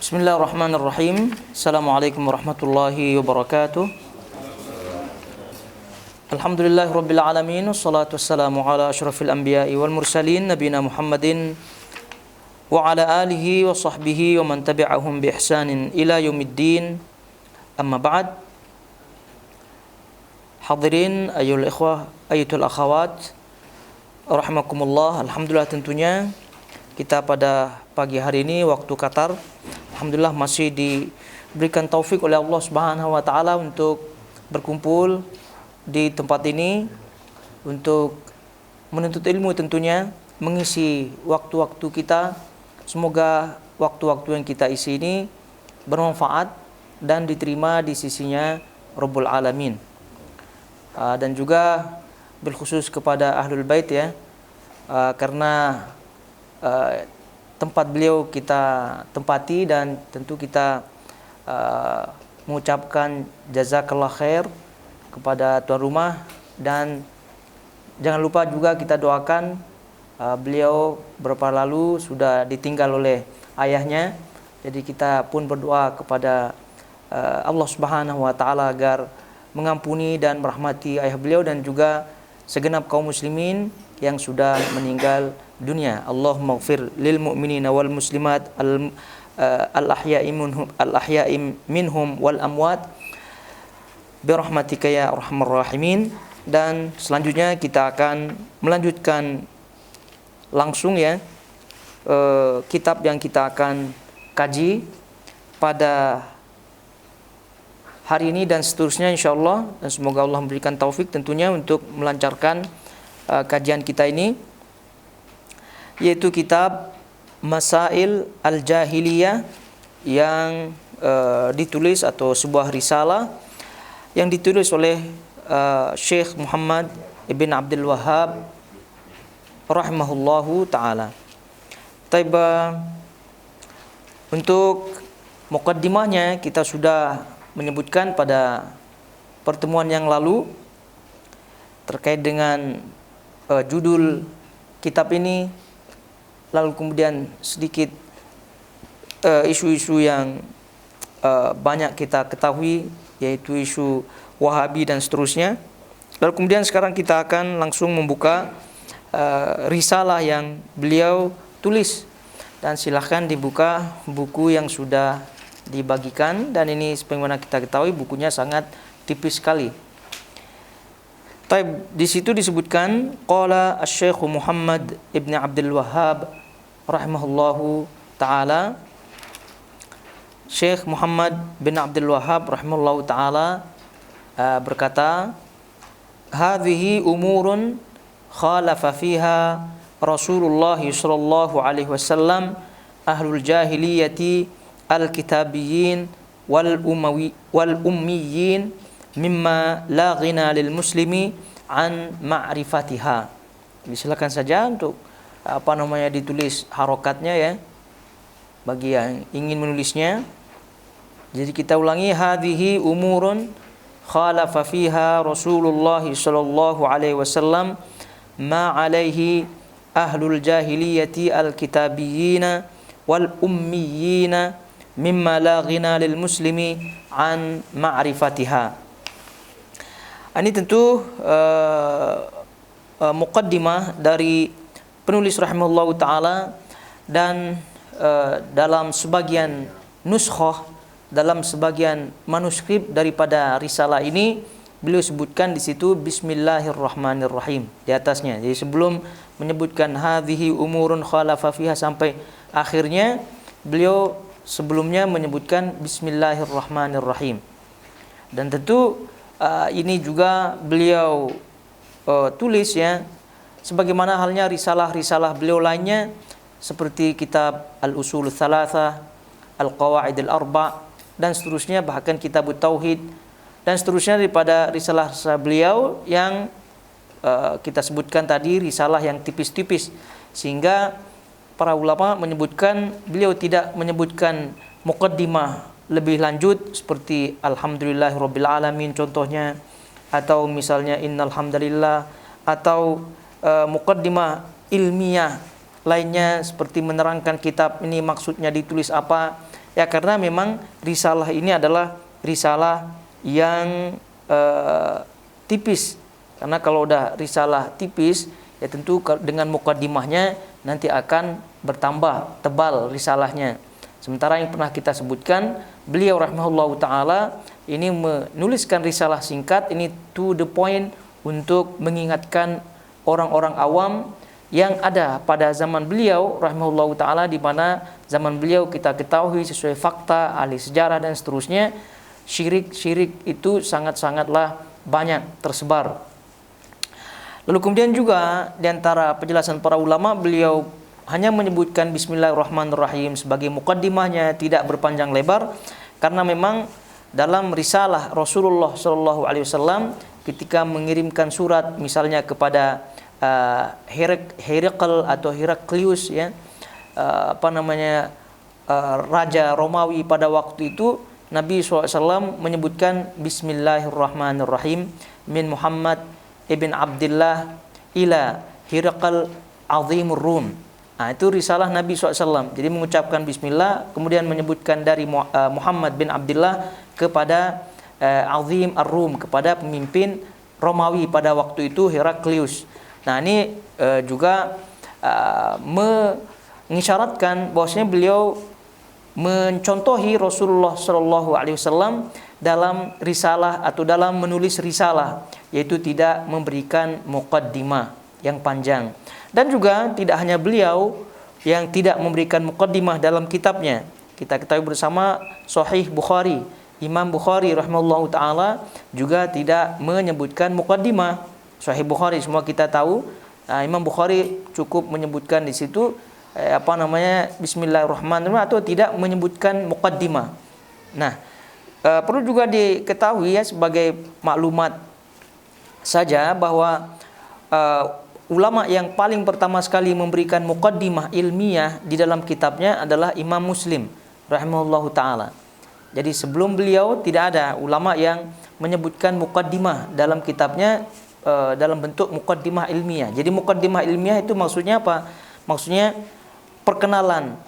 Bismillahirrahmanirrahim. Assalamualaikum warahmatullahi wabarakatuh. Alhamdulillahirabbil alamin, wassalatu wassalamu ala asyrafil anbiya'i wal mursalin nabiyina Muhammadin wa ala alihi wa sahbihi wa man tabi'ahum bi ihsanin ila yaumiddin. Amma ba'd. Hadirin ayyuhal ikhwah, ayyuhal akhawat, rahimakumullah. Alhamdulillah, tentunya kita pada pagi hari ini waktu Qatar, alhamdulillah masih diberikan taufik oleh Allah Subhanahu wa taala untuk berkumpul di tempat ini untuk menuntut ilmu, tentunya mengisi waktu-waktu kita. Semoga waktu-waktu yang kita isi ini bermanfaat dan diterima di sisinya Rabbul Alamin. Dan juga berkhusus kepada Ahlul Bait ya, karena tempat beliau kita tempati, dan tentu kita mengucapkan jazakallah khair kepada tuan rumah, dan jangan lupa juga kita doakan beliau beberapa lalu sudah ditinggal oleh ayahnya. Jadi kita pun berdoa kepada Allah Subhanahu wa taala agar mengampuni dan merahmati ayah beliau dan juga segenap kaum muslimin yang sudah meninggal dunia. Allahumma ighfir lil mu'minina wal muslimat al-ahya'i minhum wal amwat birahmatika ya arhamar rahimin. Dan selanjutnya kita akan melanjutkan langsung ya kitab yang kita akan kaji pada hari ini dan seterusnya insyaallah, dan semoga Allah memberikan taufik tentunya untuk melancarkan kajian kita ini, yaitu kitab Masail Al-Jahiliyah yang ditulis atau sebuah risalah yang ditulis oleh Syekh Muhammad Ibn Abdul Wahhab rahimahullahu ta'ala. Untuk muqaddimahnya kita sudah menyebutkan pada pertemuan yang lalu terkait dengan judul kitab ini, lalu kemudian sedikit isu-isu yang banyak kita ketahui, yaitu isu Wahabi dan seterusnya. Lalu kemudian sekarang kita akan langsung membuka risalah yang beliau tulis, dan silahkan dibuka buku yang sudah dibagikan, dan ini sebagaimana kita ketahui bukunya sangat tipis sekali. Di situ disebutkan qala asy-syekh Muhammad Ibn Abdul Wahhab rahimahullahu taala. Syekh Muhammad bin Abdul Wahhab rahimahullahu taala berkata, hadhihi umurun khalafa fiha Rasulullah sallallahu alaihi wasallam ahlul jahiliyati al-kitabiyyin wal ummiyin mimma la ghina lil muslimi an ma'rifatiha. Silakan saja untuk ditulis harokatnya ya bagi yang ingin menulisnya. Jadi kita ulangi, hadhihi umurun khalafa fiha Rasulullah sallallahu alaihi wasallam ma alaihi ahlul jahiliyati al-kitabiyyin wal ummiyyin mimma la ghina lil muslimi an ma'rifatiha. Ini tentu muqaddimah dari penulis rahimahullahu taala, dan dalam sebagian nuskhah, dalam sebagian manuskrip daripada risalah ini beliau sebutkan di situ bismillahirrahmanirrahim di atasnya. Jadi sebelum menyebutkan hadhihi umurun khalafa fiha sampai akhirnya, beliau sebelumnya menyebutkan bismillahirrahmanirrahim. Dan tentu ini juga beliau tulis ya sebagaimana halnya risalah-risalah beliau lainnya, seperti kitab Al-Usul Tsalatsah, Al-Qawaid Al-Arba' dan seterusnya, bahkan kitab Tauhid dan seterusnya daripada risalah-risalah beliau yang kita sebutkan tadi, risalah yang tipis-tipis, sehingga para ulama menyebutkan beliau tidak menyebutkan muqaddimah lebih lanjut seperti alhamdulillahirabbil alamin contohnya, atau misalnya innal hamdalillah, atau muqaddimah ilmiah lainnya seperti menerangkan kitab ini maksudnya ditulis apa. Ya karena memang risalah ini adalah risalah yang tipis. Karena kalau udah risalah tipis, ya tentu dengan mukaddimahnya nanti akan bertambah tebal risalahnya. Sementara yang pernah kita sebutkan, beliau rahimahullahu taala ini menuliskan risalah singkat ini to the point untuk mengingatkan orang-orang awam yang ada pada zaman beliau rahimahullahu taala, di mana zaman beliau kita ketahui sesuai fakta ahli sejarah dan seterusnya, syirik itu sangatlah banyak tersebar. Lalu kemudian juga di antara penjelasan para ulama, beliau hanya menyebutkan Bismillahirrahmanirrahim sebagai mukaddimahnya, tidak berpanjang lebar, karena memang dalam risalah Rasulullah SAW ketika mengirimkan surat misalnya kepada Herakl atau Heraklius, ya, raja Romawi pada waktu itu, Nabi SAW menyebutkan Bismillahirrahmanirrahim min Muhammad ibn Abdullah ila Herakl azimur Rum. Nah, itu risalah Nabi SAW. Jadi mengucapkan Bismillah, kemudian menyebutkan dari Muhammad bin Abdullah kepada Azim ar-Rum, kepada pemimpin Romawi pada waktu itu, Heraklius. Nah, ini juga mengisyaratkan bahwasanya beliau mencontohi Rasulullah SAW dalam risalah atau dalam menulis risalah, yaitu tidak memberikan muqaddimah yang panjang. Dan juga tidak hanya beliau yang tidak memberikan muqaddimah dalam kitabnya. Kita ketahui bersama Sahih Bukhari, Imam Bukhari rahimahullahu taala juga tidak menyebutkan muqaddimah. Sahih Bukhari semua kita tahu, Imam Bukhari cukup menyebutkan di situ Bismillahirrahmanirrahim atau tidak menyebutkan muqaddimah. Nah, perlu juga diketahui ya sebagai maklumat saja bahwa ulama yang paling pertama sekali memberikan muqaddimah ilmiah di dalam kitabnya adalah Imam Muslim rahimahullahu taala. Jadi sebelum beliau tidak ada ulama yang menyebutkan muqaddimah dalam kitabnya dalam bentuk muqaddimah ilmiah. Jadi muqaddimah ilmiah itu maksudnya apa? Maksudnya perkenalan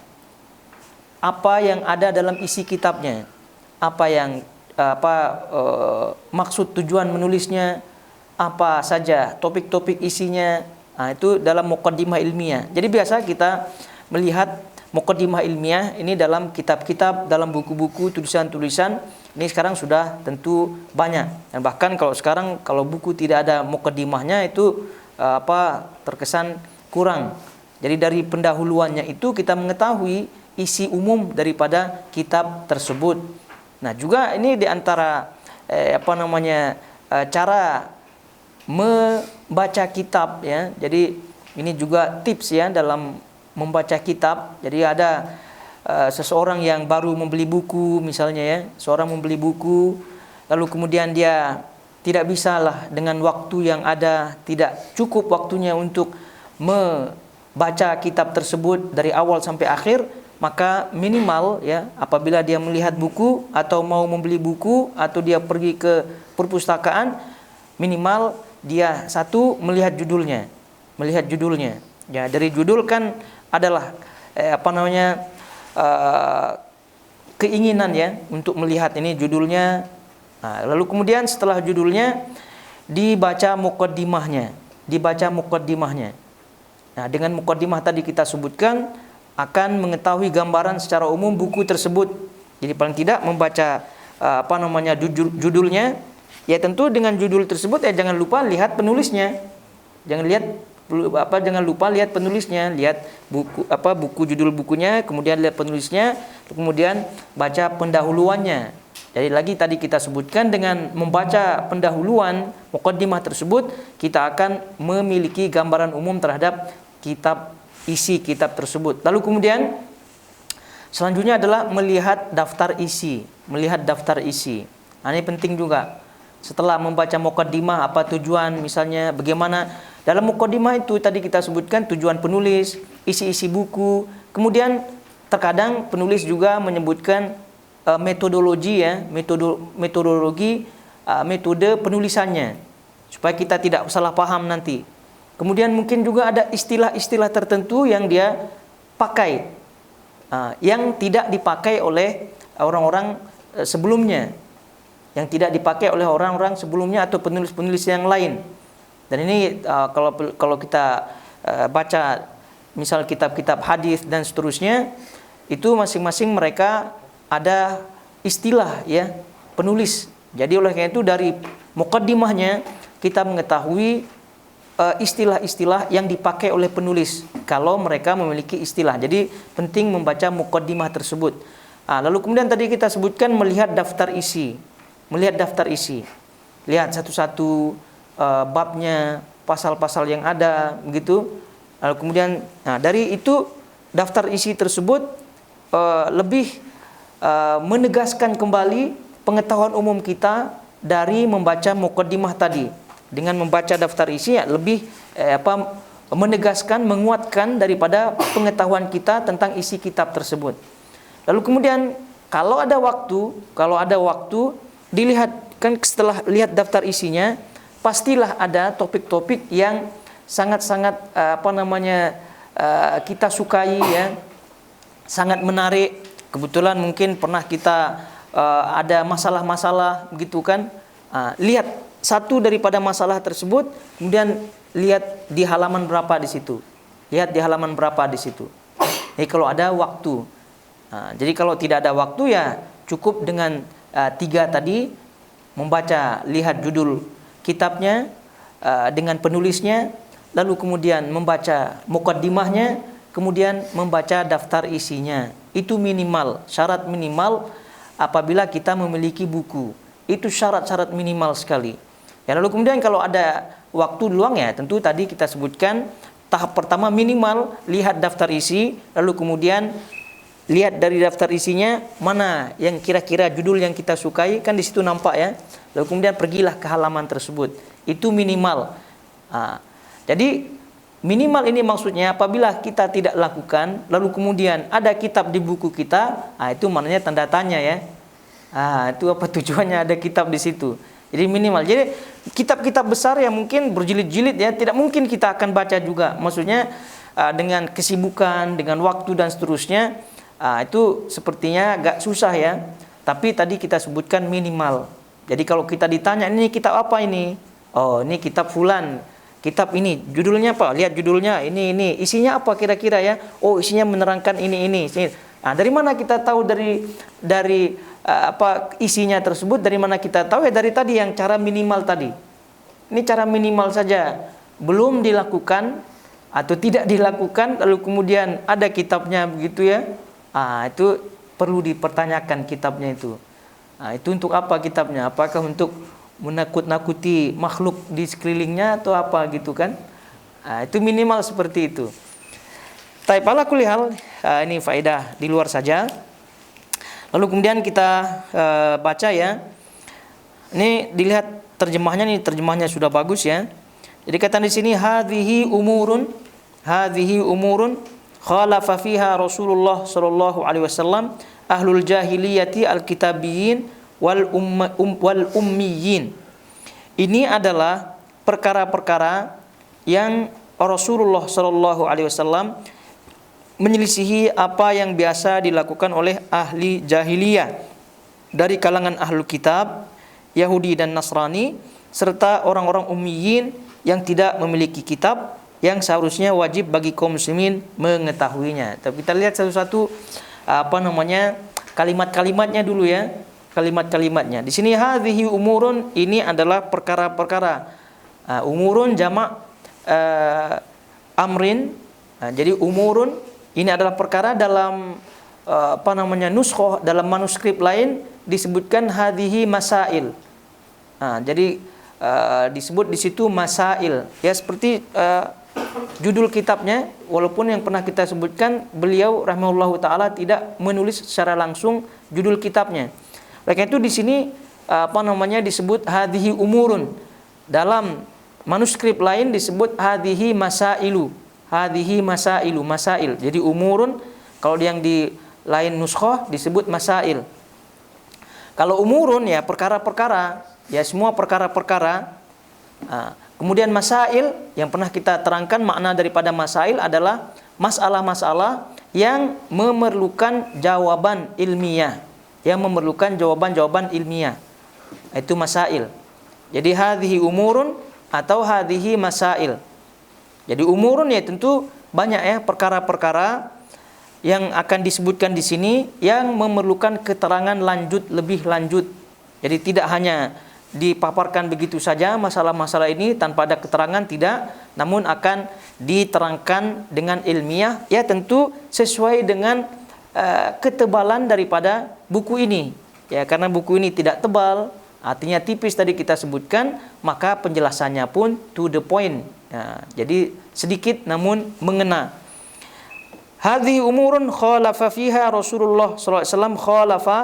apa yang ada dalam isi kitabnya, maksud tujuan menulisnya, apa saja topik-topik isinya. Nah, itu dalam muqaddimah ilmiah. Jadi biasa kita melihat muqaddimah ilmiah ini dalam kitab-kitab, dalam buku-buku, tulisan-tulisan. Ini sekarang sudah tentu banyak. Dan bahkan kalau sekarang kalau buku tidak ada muqaddimahnya itu terkesan kurang. Jadi dari pendahuluannya itu kita mengetahui isi umum daripada kitab tersebut. Nah, juga ini di antara cara membaca kitab, ya. Jadi ini juga tips ya dalam membaca kitab. Jadi ada seseorang yang baru membeli buku misalnya, ya, seorang membeli buku lalu kemudian dia tidak bisalah dengan waktu yang ada, tidak cukup waktunya untuk membaca kitab tersebut dari awal sampai akhir, maka minimal ya apabila dia melihat buku atau mau membeli buku atau dia pergi ke perpustakaan, minimal dia satu melihat judulnya. Ya, dari judul kan adalah keinginan ya untuk melihat ini judulnya. Nah, lalu kemudian setelah judulnya dibaca muqaddimahnya. Nah, dengan muqaddimah tadi kita sebutkan akan mengetahui gambaran secara umum buku tersebut. Jadi paling tidak membaca judulnya. Ya tentu dengan judul tersebut ya jangan lupa lihat penulisnya. Jangan lupa lihat penulisnya, lihat buku judul bukunya, kemudian lihat penulisnya, kemudian baca pendahuluannya. Jadi lagi tadi kita sebutkan dengan membaca pendahuluan muqaddimah tersebut kita akan memiliki gambaran umum terhadap isi kitab tersebut. Lalu kemudian selanjutnya adalah melihat daftar isi. Nah, ini penting juga. Setelah membaca muqaddimah, apa tujuan, misalnya bagaimana dalam muqaddimah itu tadi kita sebutkan tujuan penulis, isi-isi buku. Kemudian terkadang penulis juga menyebutkan metodologi ya, metode penulisannya supaya kita tidak salah paham nanti. Kemudian mungkin juga ada istilah-istilah tertentu yang dia pakai yang tidak dipakai oleh orang-orang sebelumnya, yang tidak dipakai oleh orang-orang sebelumnya atau penulis-penulis yang lain. Dan ini kalau kita baca misal kitab-kitab hadis dan seterusnya, itu masing-masing mereka ada istilah ya penulis. Jadi oleh karena itu dari muqaddimahnya kita mengetahui istilah-istilah yang dipakai oleh penulis kalau mereka memiliki istilah. Jadi penting membaca muqaddimah tersebut. Lalu kemudian tadi kita sebutkan melihat daftar isi. Melihat daftar isi. Lihat satu-satu babnya, pasal-pasal yang ada begitu. Lalu kemudian dari itu daftar isi tersebut lebih menegaskan kembali pengetahuan umum kita dari membaca muqaddimah tadi. Dengan membaca daftar isi lebih menegaskan, menguatkan daripada pengetahuan kita tentang isi kitab tersebut. Lalu kemudian kalau ada waktu dilihat, kan setelah lihat daftar isinya pastilah ada topik-topik yang sangat-sangat kita sukai ya, sangat menarik. Kebetulan mungkin pernah kita ada masalah-masalah begitu kan. Lihat satu daripada masalah tersebut, kemudian lihat di halaman berapa di situ. Lihat di halaman berapa di situ. Jadi kalau ada waktu. Jadi kalau tidak ada waktu ya cukup dengan 3 tadi, membaca, lihat judul kitabnya dengan penulisnya, lalu kemudian membaca muqaddimahnya, kemudian membaca daftar isinya. Itu minimal, syarat minimal apabila kita memiliki buku. Itu syarat-syarat minimal sekali. Ya, lalu kemudian kalau ada waktu luang ya tentu tadi kita sebutkan tahap pertama minimal lihat daftar isi, lalu kemudian lihat dari daftar isinya mana yang kira-kira judul yang kita sukai, kan di situ nampak ya. Lalu kemudian pergilah ke halaman tersebut. Itu minimal. Jadi minimal ini maksudnya apabila kita tidak lakukan, lalu kemudian ada kitab di buku kita, itu maknanya tanda tanya ya. Itu apa tujuannya ada kitab di situ? Jadi minimal. Jadi kitab-kitab besar yang mungkin berjilid-jilid ya, tidak mungkin kita akan baca juga. Maksudnya dengan kesibukan, dengan waktu dan seterusnya, itu sepertinya agak susah ya. Tapi tadi kita sebutkan minimal. Jadi kalau kita ditanya ini kitab apa ini? Oh, ini kitab fulan. Kitab ini judulnya apa? Lihat judulnya ini. Isinya apa kira-kira ya? Oh, isinya menerangkan ini. Dari mana kita tahu dari isinya tersebut? Dari mana kita tahu? Ya dari tadi yang cara minimal tadi. Ini cara minimal saja, belum dilakukan atau tidak dilakukan, lalu kemudian ada kitabnya begitu ya. Itu perlu dipertanyakan kitabnya itu. Itu untuk apa kitabnya? Apakah untuk menakut-nakuti makhluk di sekelilingnya atau apa gitu kan? Itu minimal seperti itu. Tapi ala kulli hal, ini faedah di luar saja. Lalu kemudian kita baca ya. Ini dilihat terjemahnya, nih terjemahnya sudah bagus ya. Jadi kata di sini hadhihi umurun khalafa fiha Rasulullah sallallahu alaihi wasallam ahlul jahiliyati alkitabiyyin wal ummiyin. Ini adalah perkara-perkara yang Rasulullah sallallahu alaihi wasallam menyelisihi apa yang biasa dilakukan oleh ahli jahiliyah dari kalangan ahlul kitab, Yahudi dan Nasrani, serta orang-orang ummiyin yang tidak memiliki kitab, yang seharusnya wajib bagi kaum muslimin mengetahuinya. Tapi kita lihat satu-satu kalimat-kalimatnya dulu ya. Kalimat-kalimatnya. Di sini hadhihi umurun, ini adalah perkara-perkara. Umurun jamak amrin. Jadi umurun ini adalah perkara dalam nuskhoh, dalam manuskrip lain disebutkan hadhihi masail. Jadi disebut di situ masail. Ya seperti judul kitabnya, walaupun yang pernah kita sebutkan beliau rahimahullahu taala tidak menulis secara langsung judul kitabnya. Oleh itu di sini disebut hadhihi umurun. Dalam manuskrip lain disebut hadhihi masailu. Hadhihi masailu, masail. Jadi umurun kalau yang di lain nuskhoh disebut masail. Kalau umurun ya perkara-perkara, ya semua perkara-perkara. Kemudian masail yang pernah kita terangkan, makna daripada masail adalah masalah-masalah yang memerlukan jawaban ilmiah, yang memerlukan jawaban-jawaban ilmiah. Itu masail. Jadi hadhihi umurun atau hadhihi masail. Jadi umurun ya tentu banyak ya perkara-perkara yang akan disebutkan di sini yang memerlukan keterangan lanjut, lebih lanjut. Jadi tidak hanya dipaparkan begitu saja masalah-masalah ini tanpa ada keterangan, tidak, namun akan diterangkan dengan ilmiah, ya tentu sesuai dengan ketebalan daripada buku ini. Ya, karena buku ini tidak tebal, artinya tipis tadi kita sebutkan, maka penjelasannya pun to the point. Ya, jadi sedikit namun mengena. Hadhihi umurun khalafa fiha Rasulullah sallallahu alaihi wasallam. Khalafa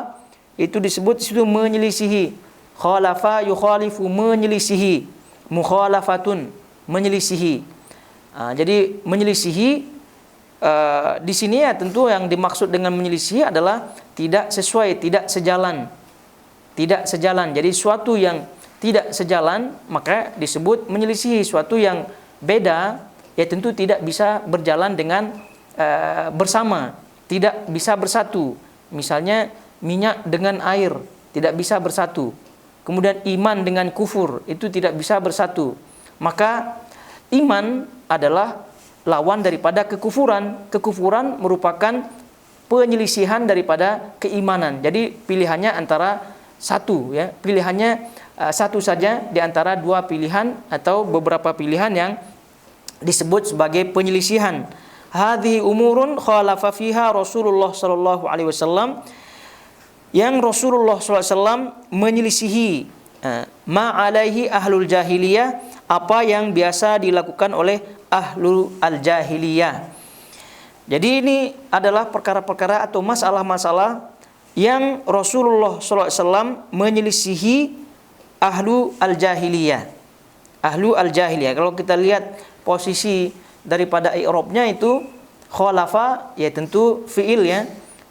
itu disebut situ menyelisihi. Khalafa yukhalifu, menyelisihi. Mukhalafatun, menyelisihi. Jadi menyelisihi di sini ya tentu yang dimaksud dengan menyelisihi adalah tidak sesuai, tidak sejalan. Tidak sejalan. Jadi suatu yang tidak sejalan maka disebut menyelisihi. Suatu yang beda ya tentu tidak bisa berjalan dengan bersama, tidak bisa bersatu. Misalnya minyak dengan air tidak bisa bersatu. Kemudian iman dengan kufur itu tidak bisa bersatu. Maka iman adalah lawan daripada kekufuran. Kekufuran merupakan penyelisihan daripada keimanan. Jadi pilihannya antara satu, ya. Pilihannya satu saja di antara dua pilihan atau beberapa pilihan yang disebut sebagai penyelisihan. Hadhihi umurun khalafa fiha Rasulullah sallallahu alaihi wasallam, yang Rasulullah sallallahu alaihi wasallam menyelisihi ma alaihi ahlul jahiliyah, apa yang biasa dilakukan oleh ahlul al-jahiliyah. Jadi ini adalah perkara-perkara atau masalah-masalah yang Rasulullah sallallahu alaihi wasallam menyelisihi ahlu al-jahiliyah. Ahlu al-jahiliyah. Kalau kita lihat posisi daripada i'rabnya itu khalafa ya tentu fiil ya.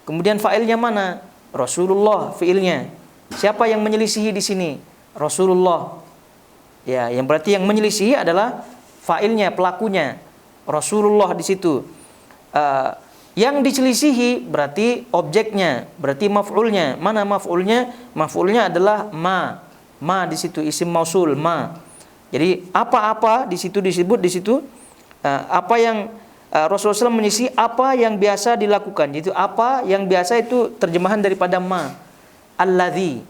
Kemudian fa'ilnya mana? Rasulullah fiilnya. Siapa yang menyelisihi di sini? Rasulullah. Ya, yang berarti yang menyelisihi adalah fa'ilnya, pelakunya. Rasulullah di situ. Yang diselisihi berarti objeknya, berarti maf'ulnya. Mana maf'ulnya? Maf'ulnya adalah ma. Ma di situ isim mausul, ma. Jadi apa-apa di situ disebut di situ apa yang Rasulullah SAW menyelisihi apa yang biasa dilakukan. Itu apa yang biasa itu terjemahan daripada ma. Alladzi.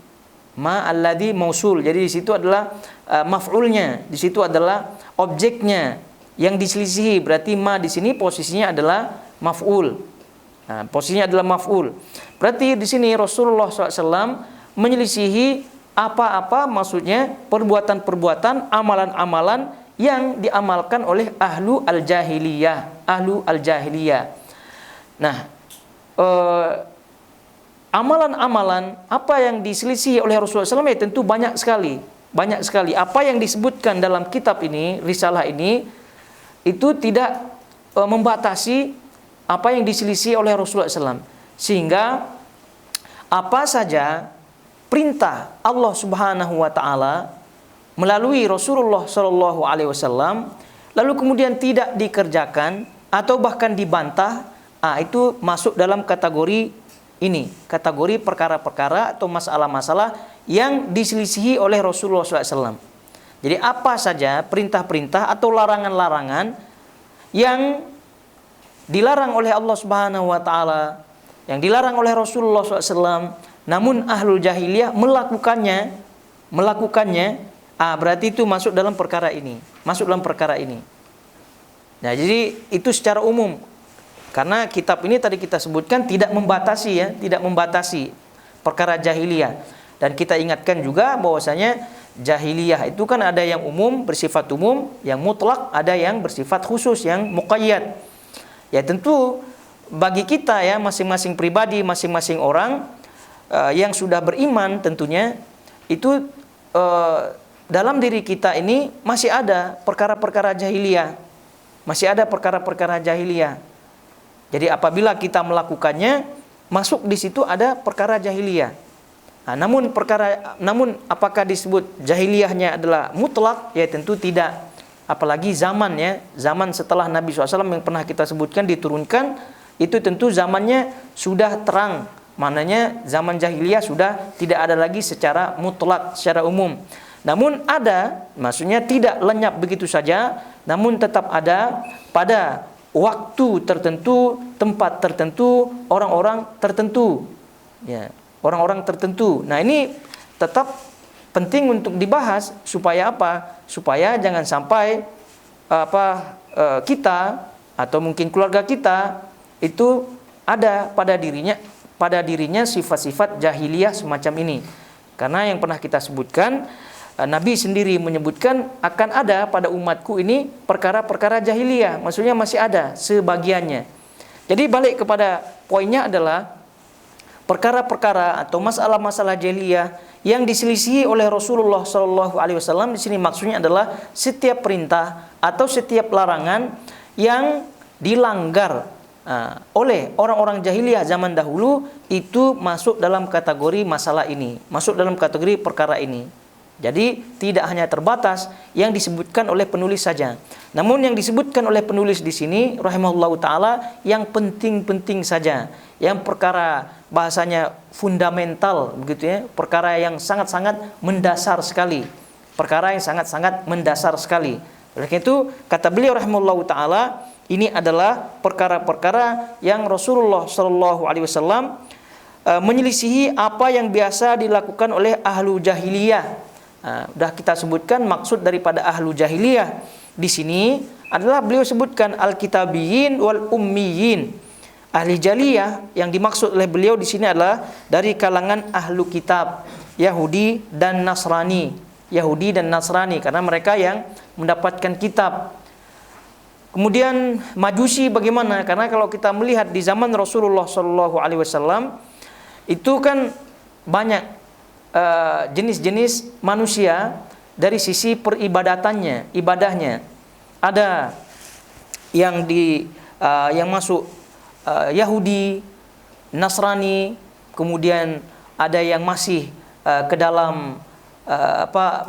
Ma alladzi mausul. Jadi di situ adalah maf'ulnya, di situ adalah objeknya yang diselisihi. Berarti ma di sini posisinya adalah maf'ul. Nah, posisinya adalah maf'ul. Berarti di sini Rasulullah SAW menyelisihi apa-apa, maksudnya perbuatan-perbuatan, amalan-amalan yang diamalkan oleh ahlu al-jahiliyah. Ahlu al-jahiliyah. Nah, amalan-amalan apa yang diselisihi oleh Rasulullah SAW ya tentu banyak sekali. Banyak sekali. Apa yang disebutkan dalam kitab ini, risalah ini, itu tidak membatasi apa yang diselisihi oleh Rasulullah SAW. Sehingga apa saja perintah Allah Subhanahu wa taala melalui Rasulullah sallallahu alaihi wasallam lalu kemudian tidak dikerjakan atau bahkan dibantah, itu masuk dalam kategori ini, kategori perkara-perkara atau masalah-masalah yang diselisihi oleh Rasulullah SAW. Jadi apa saja perintah-perintah atau larangan-larangan yang dilarang oleh Allah Subhanahu wa taala, yang dilarang oleh Rasulullah SAW, namun ahlul jahiliyah melakukannya, berarti itu masuk dalam perkara ini, masuk dalam perkara ini. Nah, jadi itu secara umum. Karena kitab ini tadi kita sebutkan tidak membatasi ya, tidak membatasi perkara jahiliyah. Dan kita ingatkan juga bahwasanya jahiliyah itu kan ada yang umum, bersifat umum, yang mutlak, ada yang bersifat khusus, yang muqayyad. Ya tentu bagi kita ya, masing-masing pribadi, masing-masing orang yang sudah beriman tentunya itu dalam diri kita ini masih ada perkara-perkara jahiliyah. Masih ada perkara-perkara jahiliyah. Jadi apabila kita melakukannya, masuk di situ ada perkara jahiliyah. Nah, namun apakah disebut jahiliyahnya adalah mutlak? Ya tentu tidak. Apalagi zaman setelah Nabi SAW yang pernah kita sebutkan diturunkan, itu tentu zamannya sudah terang. Maknanya zaman jahiliyah sudah tidak ada lagi secara mutlak, secara umum. Namun ada, maksudnya tidak lenyap begitu saja, namun tetap ada pada waktu tertentu, tempat tertentu, orang-orang tertentu. Ya, orang-orang tertentu. Nah, ini tetap penting untuk dibahas supaya apa? Supaya jangan sampai kita atau mungkin keluarga kita itu ada pada dirinya sifat-sifat jahiliyah semacam ini. Karena yang pernah kita sebutkan, Nabi sendiri menyebutkan akan ada pada umatku ini perkara-perkara jahiliyah. Maksudnya masih ada sebagiannya. Jadi balik kepada poinnya adalah perkara-perkara atau masalah-masalah jahiliyah yang diselisihi oleh Rasulullah SAW. Di sini maksudnya adalah setiap perintah atau setiap larangan yang dilanggar oleh orang-orang jahiliyah zaman dahulu, itu masuk dalam kategori masalah ini, masuk dalam kategori perkara ini. Jadi tidak hanya terbatas yang disebutkan oleh penulis saja, namun yang disebutkan oleh penulis di sini rahimahullahu taala yang penting-penting saja, yang perkara bahasanya fundamental begitu ya, perkara yang sangat-sangat mendasar sekali, perkara yang sangat-sangat mendasar sekali. Oleh karena itu kata beliau rahimahullahu taala, ini adalah perkara-perkara yang Rasulullah SAW menyelisihi apa yang biasa dilakukan oleh ahlu jahiliyah. Sudah kita sebutkan maksud daripada ahlu jahiliyah di sini adalah beliau sebutkan al-kitabiyin wal ummiyin. Ahli jahiliyah yang dimaksud oleh beliau di sini adalah dari kalangan ahlu kitab, Yahudi dan Nasrani. Yahudi dan Nasrani karena mereka yang mendapatkan kitab. Kemudian Majusi bagaimana? Karena kalau kita melihat di zaman Rasulullah SAW itu kan banyak jenis-jenis manusia dari sisi peribadatannya, ibadahnya. Ada yang yang masuk Yahudi, Nasrani, kemudian ada yang masih ke dalam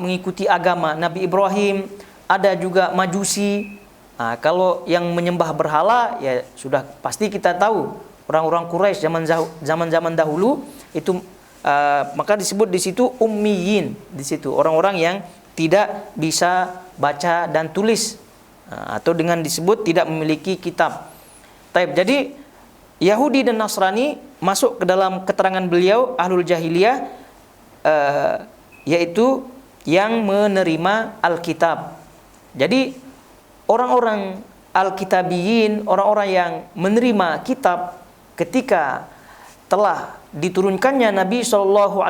mengikuti agama Nabi Ibrahim, ada juga Majusi. Kalau yang menyembah berhala ya sudah pasti kita tahu orang-orang Quraisy zaman dahulu itu maka disebut di situ ummiyin, di situ orang-orang yang tidak bisa baca dan tulis atau dengan disebut tidak memiliki kitab. Jadi Yahudi dan Nasrani masuk ke dalam keterangan beliau ahlul jahiliyah, yaitu yang menerima Alkitab. Jadi orang-orang Alkitabiyin, orang-orang yang menerima kitab ketika telah diturunkannya Nabi SAW,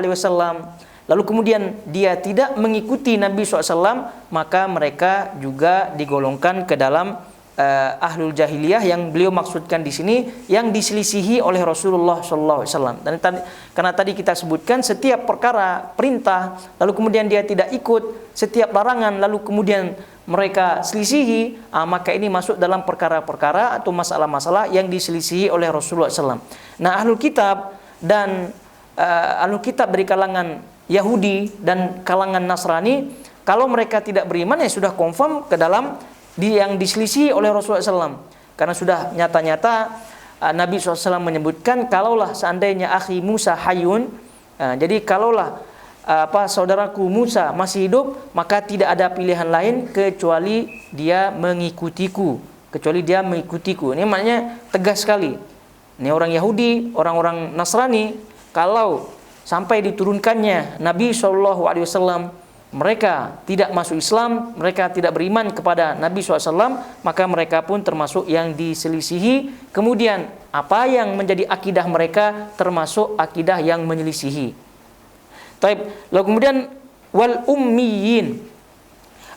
lalu kemudian dia tidak mengikuti Nabi SAW, maka mereka juga digolongkan ke dalam ahlul jahiliyah yang beliau maksudkan di sini, yang diselisihi oleh Rasulullah SAW. Dan karena tadi kita sebutkan setiap perkara perintah, lalu kemudian dia tidak ikut, setiap larangan, lalu kemudian mereka selisihi, maka ini masuk dalam perkara-perkara atau masalah-masalah yang diselisihi oleh Rasulullah SAW. Nah, ahlul kitab dan ahlul kitab dari kalangan Yahudi dan kalangan Nasrani, kalau mereka tidak beriman ya sudah confirm ke dalam yang diselisihi oleh Rasulullah SAW. Karena sudah nyata-nyata Nabi SAW menyebutkan, kalaulah seandainya akhi Musa hayun, jadi kalaulah saudaraku Musa masih hidup, maka tidak ada pilihan lain kecuali dia mengikutiku, Ini maknanya tegas sekali. Ini orang Yahudi, orang-orang Nasrani, kalau sampai diturunkannya Nabi SAW, mereka tidak masuk Islam, mereka tidak beriman kepada Nabi SAW, maka mereka pun termasuk yang diselisihi. Kemudian apa yang menjadi akidah mereka termasuk akidah yang menyelisihi. Lalu kemudian wal ummiyin.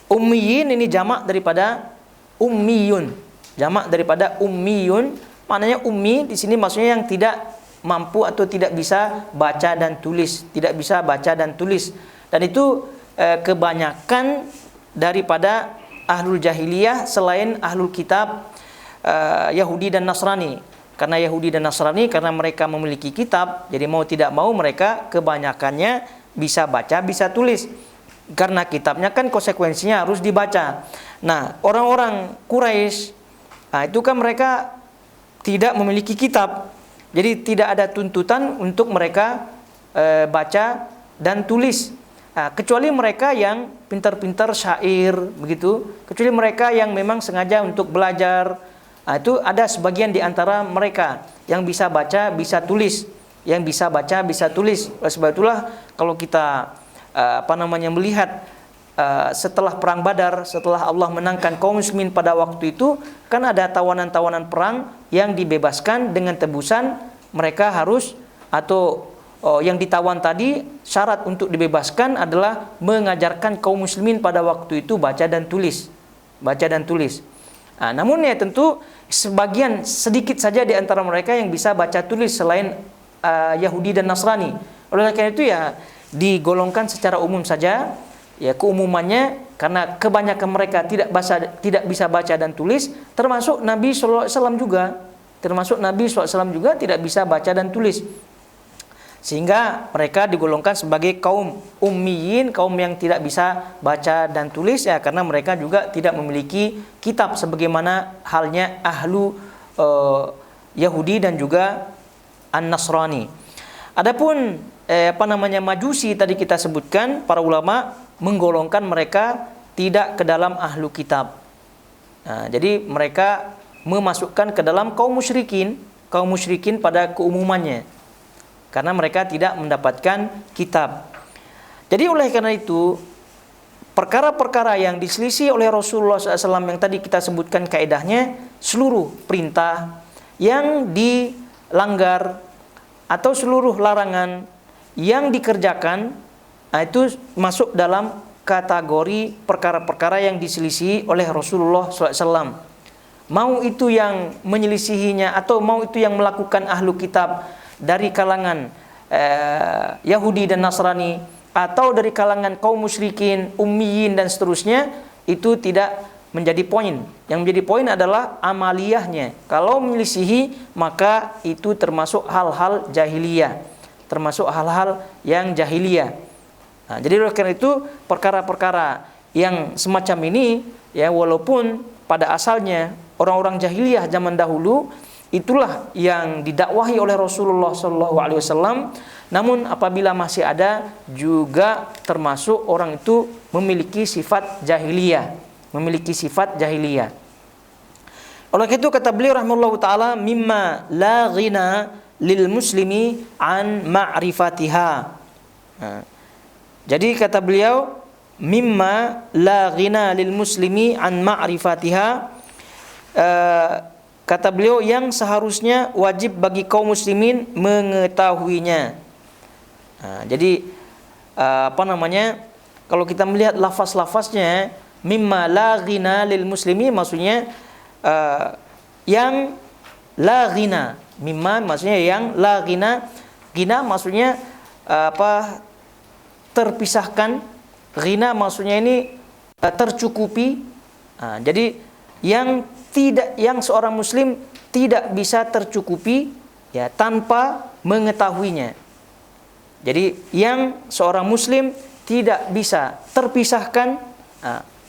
Ummiyin ini jamak daripada ummiyun. Jamak daripada ummiyun, maknanya ummi di sini maksudnya yang tidak mampu atau tidak bisa baca dan tulis, Dan itu kebanyakan daripada ahlul jahiliyah selain ahlul kitab Yahudi dan Nasrani. Karena Yahudi dan Nasrani, karena mereka memiliki kitab, jadi mau tidak mau mereka kebanyakannya bisa baca, bisa tulis. Karena kitabnya kan konsekuensinya harus dibaca. Nah, orang-orang Quraisy, itu kan mereka tidak memiliki kitab. Jadi tidak ada tuntutan untuk mereka baca dan tulis. Kecuali mereka yang pintar-pintar syair begitu, kecuali mereka yang memang sengaja untuk belajar. Itu ada sebagian di antara mereka yang bisa baca, bisa tulis, yang bisa baca, bisa tulis. Sebab itulah kalau kita melihat setelah perang Badar, setelah Allah menangkan kaum muslimin pada waktu itu, kan ada tawanan-tawanan perang yang dibebaskan dengan tebusan mereka harus yang ditawan tadi, syarat untuk dibebaskan adalah mengajarkan kaum muslimin pada waktu itu baca dan tulis. Namun ya tentu sebagian sedikit saja di antara mereka yang bisa baca tulis selain Yahudi dan Nasrani. Oleh karena itu ya digolongkan secara umum saja, ya keumumannya, karena kebanyakan mereka tidak bisa baca dan tulis, termasuk Nabi SAW juga. Tidak bisa baca dan tulis. Sehingga mereka digolongkan sebagai kaum ummiyin, kaum yang tidak bisa baca dan tulis ya, karena mereka juga tidak memiliki kitab sebagaimana halnya ahlu Yahudi dan juga An-Nasrani. Adapun Majusi tadi kita sebutkan, para ulama menggolongkan mereka tidak ke dalam ahlu kitab. Jadi mereka memasukkan ke dalam kaum musyrikin pada keumumannya, karena mereka tidak mendapatkan kitab. Jadi oleh karena itu, perkara-perkara yang diselisih oleh Rasulullah SAW yang tadi kita sebutkan kaidahnya, seluruh perintah yang dilanggar atau seluruh larangan yang dikerjakan, itu masuk dalam kategori perkara-perkara yang diselisih oleh Rasulullah SAW. Mau itu yang menyelisihinya atau mau itu yang melakukan ahlu kitab dari kalangan Yahudi dan Nasrani, atau dari kalangan kaum musyrikin, ummiyin dan seterusnya, itu tidak menjadi poin. Yang menjadi poin adalah amaliyahnya. Kalau menyelisihi, maka itu termasuk hal-hal jahiliyah, termasuk hal-hal yang jahiliyah. Jadi oleh karena itu perkara-perkara yang semacam ini ya, walaupun pada asalnya orang-orang jahiliyah zaman dahulu itulah yang didakwahi oleh Rasulullah SAW, namun apabila masih ada, juga termasuk orang itu memiliki sifat jahiliyah, Oleh itu kata beliau rahimahullah taala, mimma la ghina lil muslimi an ma'rifatiha. Jadi kata beliau, mimma la ghina lil muslimi an ma'rifatiha, kata beliau yang seharusnya wajib bagi kaum muslimin mengetahuinya. Jadi kalau kita melihat lafaz-lafaznya, mimma la ghina lil muslimi, maksudnya yang la ghina, mimma maksudnya yang la ghina, ghina maksudnya terpisahkan, ghina maksudnya ini tercukupi. Jadi yang seorang muslim tidak bisa tercukupi ya tanpa mengetahuinya. Jadi yang seorang muslim tidak bisa terpisahkan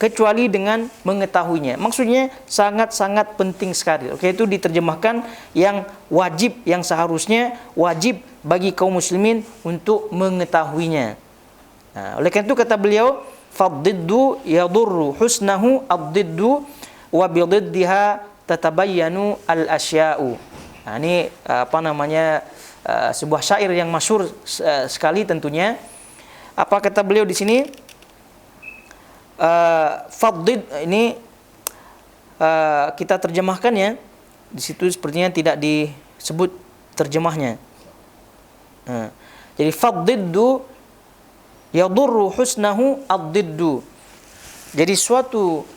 kecuali dengan mengetahuinya. Maksudnya sangat-sangat penting sekali. Oke, itu diterjemahkan yang wajib, yang seharusnya wajib bagi kaum muslimin untuk mengetahuinya. Oleh karena itu kata beliau, faddiddu yadurru husnahu ad-diddu wa bididdiha tatabayyanu al-asya'u. Ini sebuah syair yang masyhur sekali tentunya. Apa kata beliau di sini? Faddid ini kita terjemahkan ya. Di situ sepertinya tidak disebut terjemahnya. Jadi faddiddu yadurru husnahu ad-diddu. Jadi suatu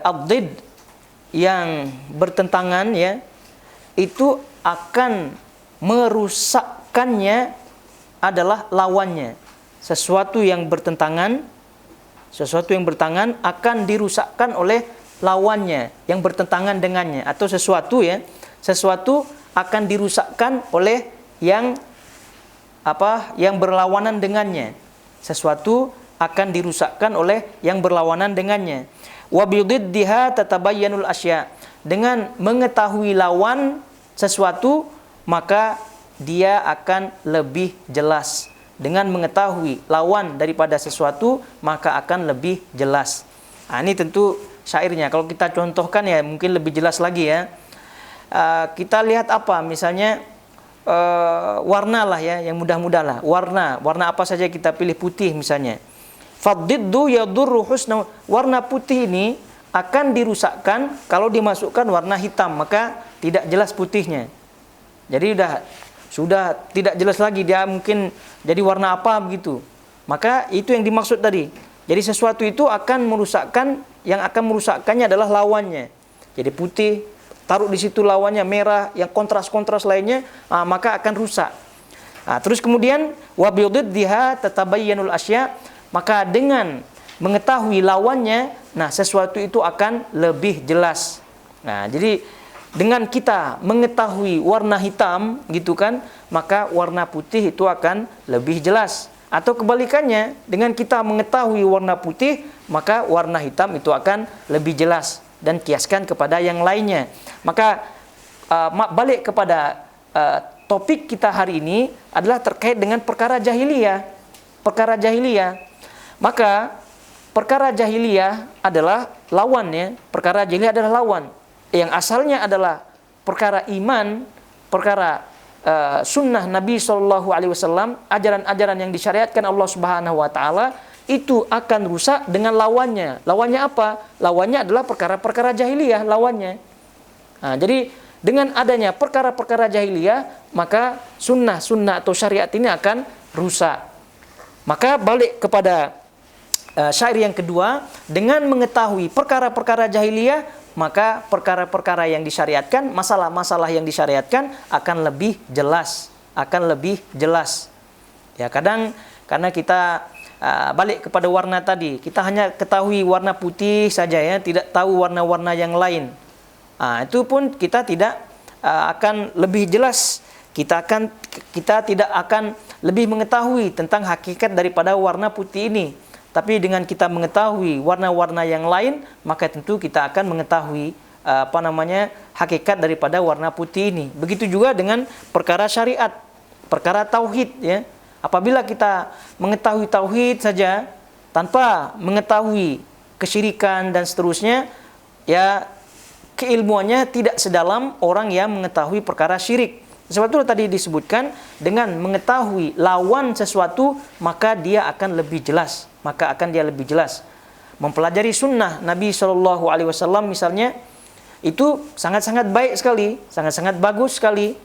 ad-didd yang bertentangan ya, itu akan merusakkannya adalah lawannya. Sesuatu yang bertentangan akan dirusakkan oleh lawannya yang bertentangan dengannya, atau sesuatu akan dirusakkan oleh yang berlawanan dengannya. Sesuatu akan dirusakkan oleh yang berlawanan dengannya. Wa bididdiha tatabayyanul asya. dengan mengetahui lawan sesuatu maka dia akan lebih jelas. Dengan mengetahui lawan daripada sesuatu maka akan lebih jelas. Ini tentu syairnya. Kalau kita contohkan ya mungkin lebih jelas lagi ya. Kita lihat apa misalnya warna lah ya, yang mudah-mudah lah. Warna apa saja kita pilih, putih misalnya. Faddiddu yadurru husna. Warna putih ini akan dirusakkan kalau dimasukkan warna hitam, maka tidak jelas putihnya. Jadi sudah tidak jelas lagi, dia mungkin jadi warna apa begitu. Maka itu yang dimaksud tadi. Jadi sesuatu itu akan merusakkan, yang akan merusakkannya adalah lawannya. Jadi putih, taruh di situ lawannya merah, yang kontras-kontras lainnya, maka akan rusak. Terus kemudian wabididdiha tatabayyanul asya, maka dengan mengetahui lawannya, sesuatu itu akan lebih jelas. Jadi dengan kita mengetahui warna hitam gitu kan, maka warna putih itu akan lebih jelas. Atau kebalikannya, dengan kita mengetahui warna putih, maka warna hitam itu akan lebih jelas. Dan kiaskan kepada yang lainnya. Maka balik kepada topik kita hari ini adalah terkait dengan perkara jahiliyah. Perkara jahiliyah. Maka perkara jahiliyah adalah lawannya. Perkara jahiliyah adalah lawan. Yang asalnya adalah perkara iman, perkara sunnah Nabi SAW, ajaran-ajaran yang disyariatkan Allah Subhanahu Wa Taala, itu akan rusak dengan lawannya. Lawannya apa? Lawannya adalah perkara-perkara jahiliyah. Lawannya. Jadi dengan adanya perkara-perkara jahiliyah, maka sunnah atau syariat ini akan rusak. Maka balik kepada syair yang kedua, dengan mengetahui perkara-perkara jahiliyah, maka perkara-perkara yang disyariatkan, masalah-masalah yang disyariatkan akan lebih jelas, Ya, kadang karena kita balik kepada warna tadi, kita hanya ketahui warna putih saja ya, tidak tahu warna-warna yang lain. Itu pun kita tidak akan lebih jelas. Kita tidak akan lebih mengetahui tentang hakikat daripada warna putih ini. Tapi dengan kita mengetahui warna-warna yang lain, maka tentu kita akan mengetahui hakikat daripada warna putih ini. Begitu juga dengan perkara syariat, perkara tauhid ya. Apabila kita mengetahui tauhid saja tanpa mengetahui kesyirikan dan seterusnya, ya keilmuannya tidak sedalam orang yang mengetahui perkara syirik. Sebab itu tadi disebutkan, dengan mengetahui lawan sesuatu maka dia akan lebih jelas. Mempelajari sunnah Nabi SAW misalnya, itu sangat-sangat baik sekali, sangat-sangat bagus sekali.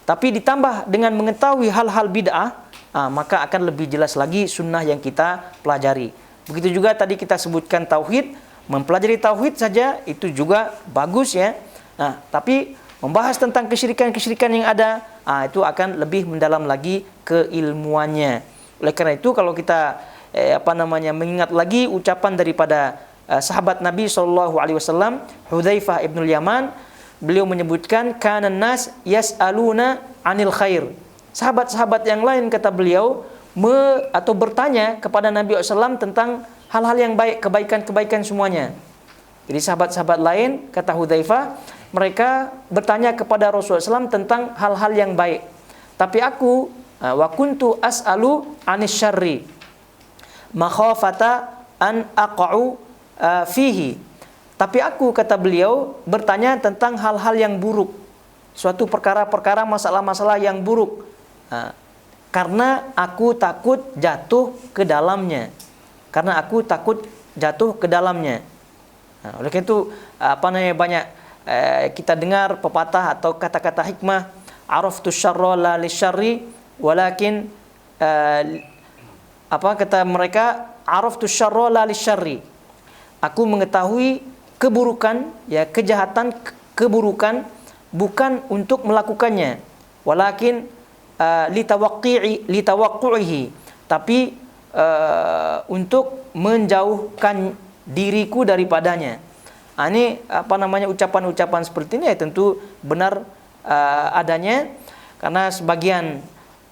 Tapi ditambah dengan mengetahui hal-hal bid'ah, maka akan lebih jelas lagi sunnah yang kita pelajari. Begitu juga tadi kita sebutkan tauhid, mempelajari tauhid saja itu juga bagus ya. Tapi membahas tentang kesyirikan-kesyirikan yang ada, itu akan lebih mendalam lagi keilmuannya. Oleh karena itu kalau kita mengingat lagi ucapan daripada sahabat Nabi SAW, Hudzaifah ibnul Yaman, beliau menyebutkan kanan nas yas'aluna 'anil khair. Sahabat-sahabat yang lain, kata beliau, bertanya kepada Nabi SAW tentang hal-hal yang baik, kebaikan-kebaikan semuanya. Jadi sahabat-sahabat lain, kata Hudzaifah, mereka bertanya kepada Rasulullah SAW tentang hal-hal yang baik. Tapi aku wa kuntu as'alu 'anis syarri makhafata an aqa'u fihi. Tapi aku, kata beliau, bertanya tentang hal-hal yang buruk, suatu perkara-perkara, masalah-masalah yang buruk, karena aku takut jatuh ke dalamnya. Oleh karena itu banyak kita dengar pepatah atau kata-kata hikmah, araftu syarra la lisyarri walakin kata mereka, araftu syarra la lisyarri. Aku mengetahui keburukan, ya kejahatan, keburukan bukan untuk melakukannya, walakin litawaqqi'ihi, tapi untuk menjauhkan diriku daripadanya. Ini ucapan-ucapan seperti ini ya tentu benar adanya, karena sebagian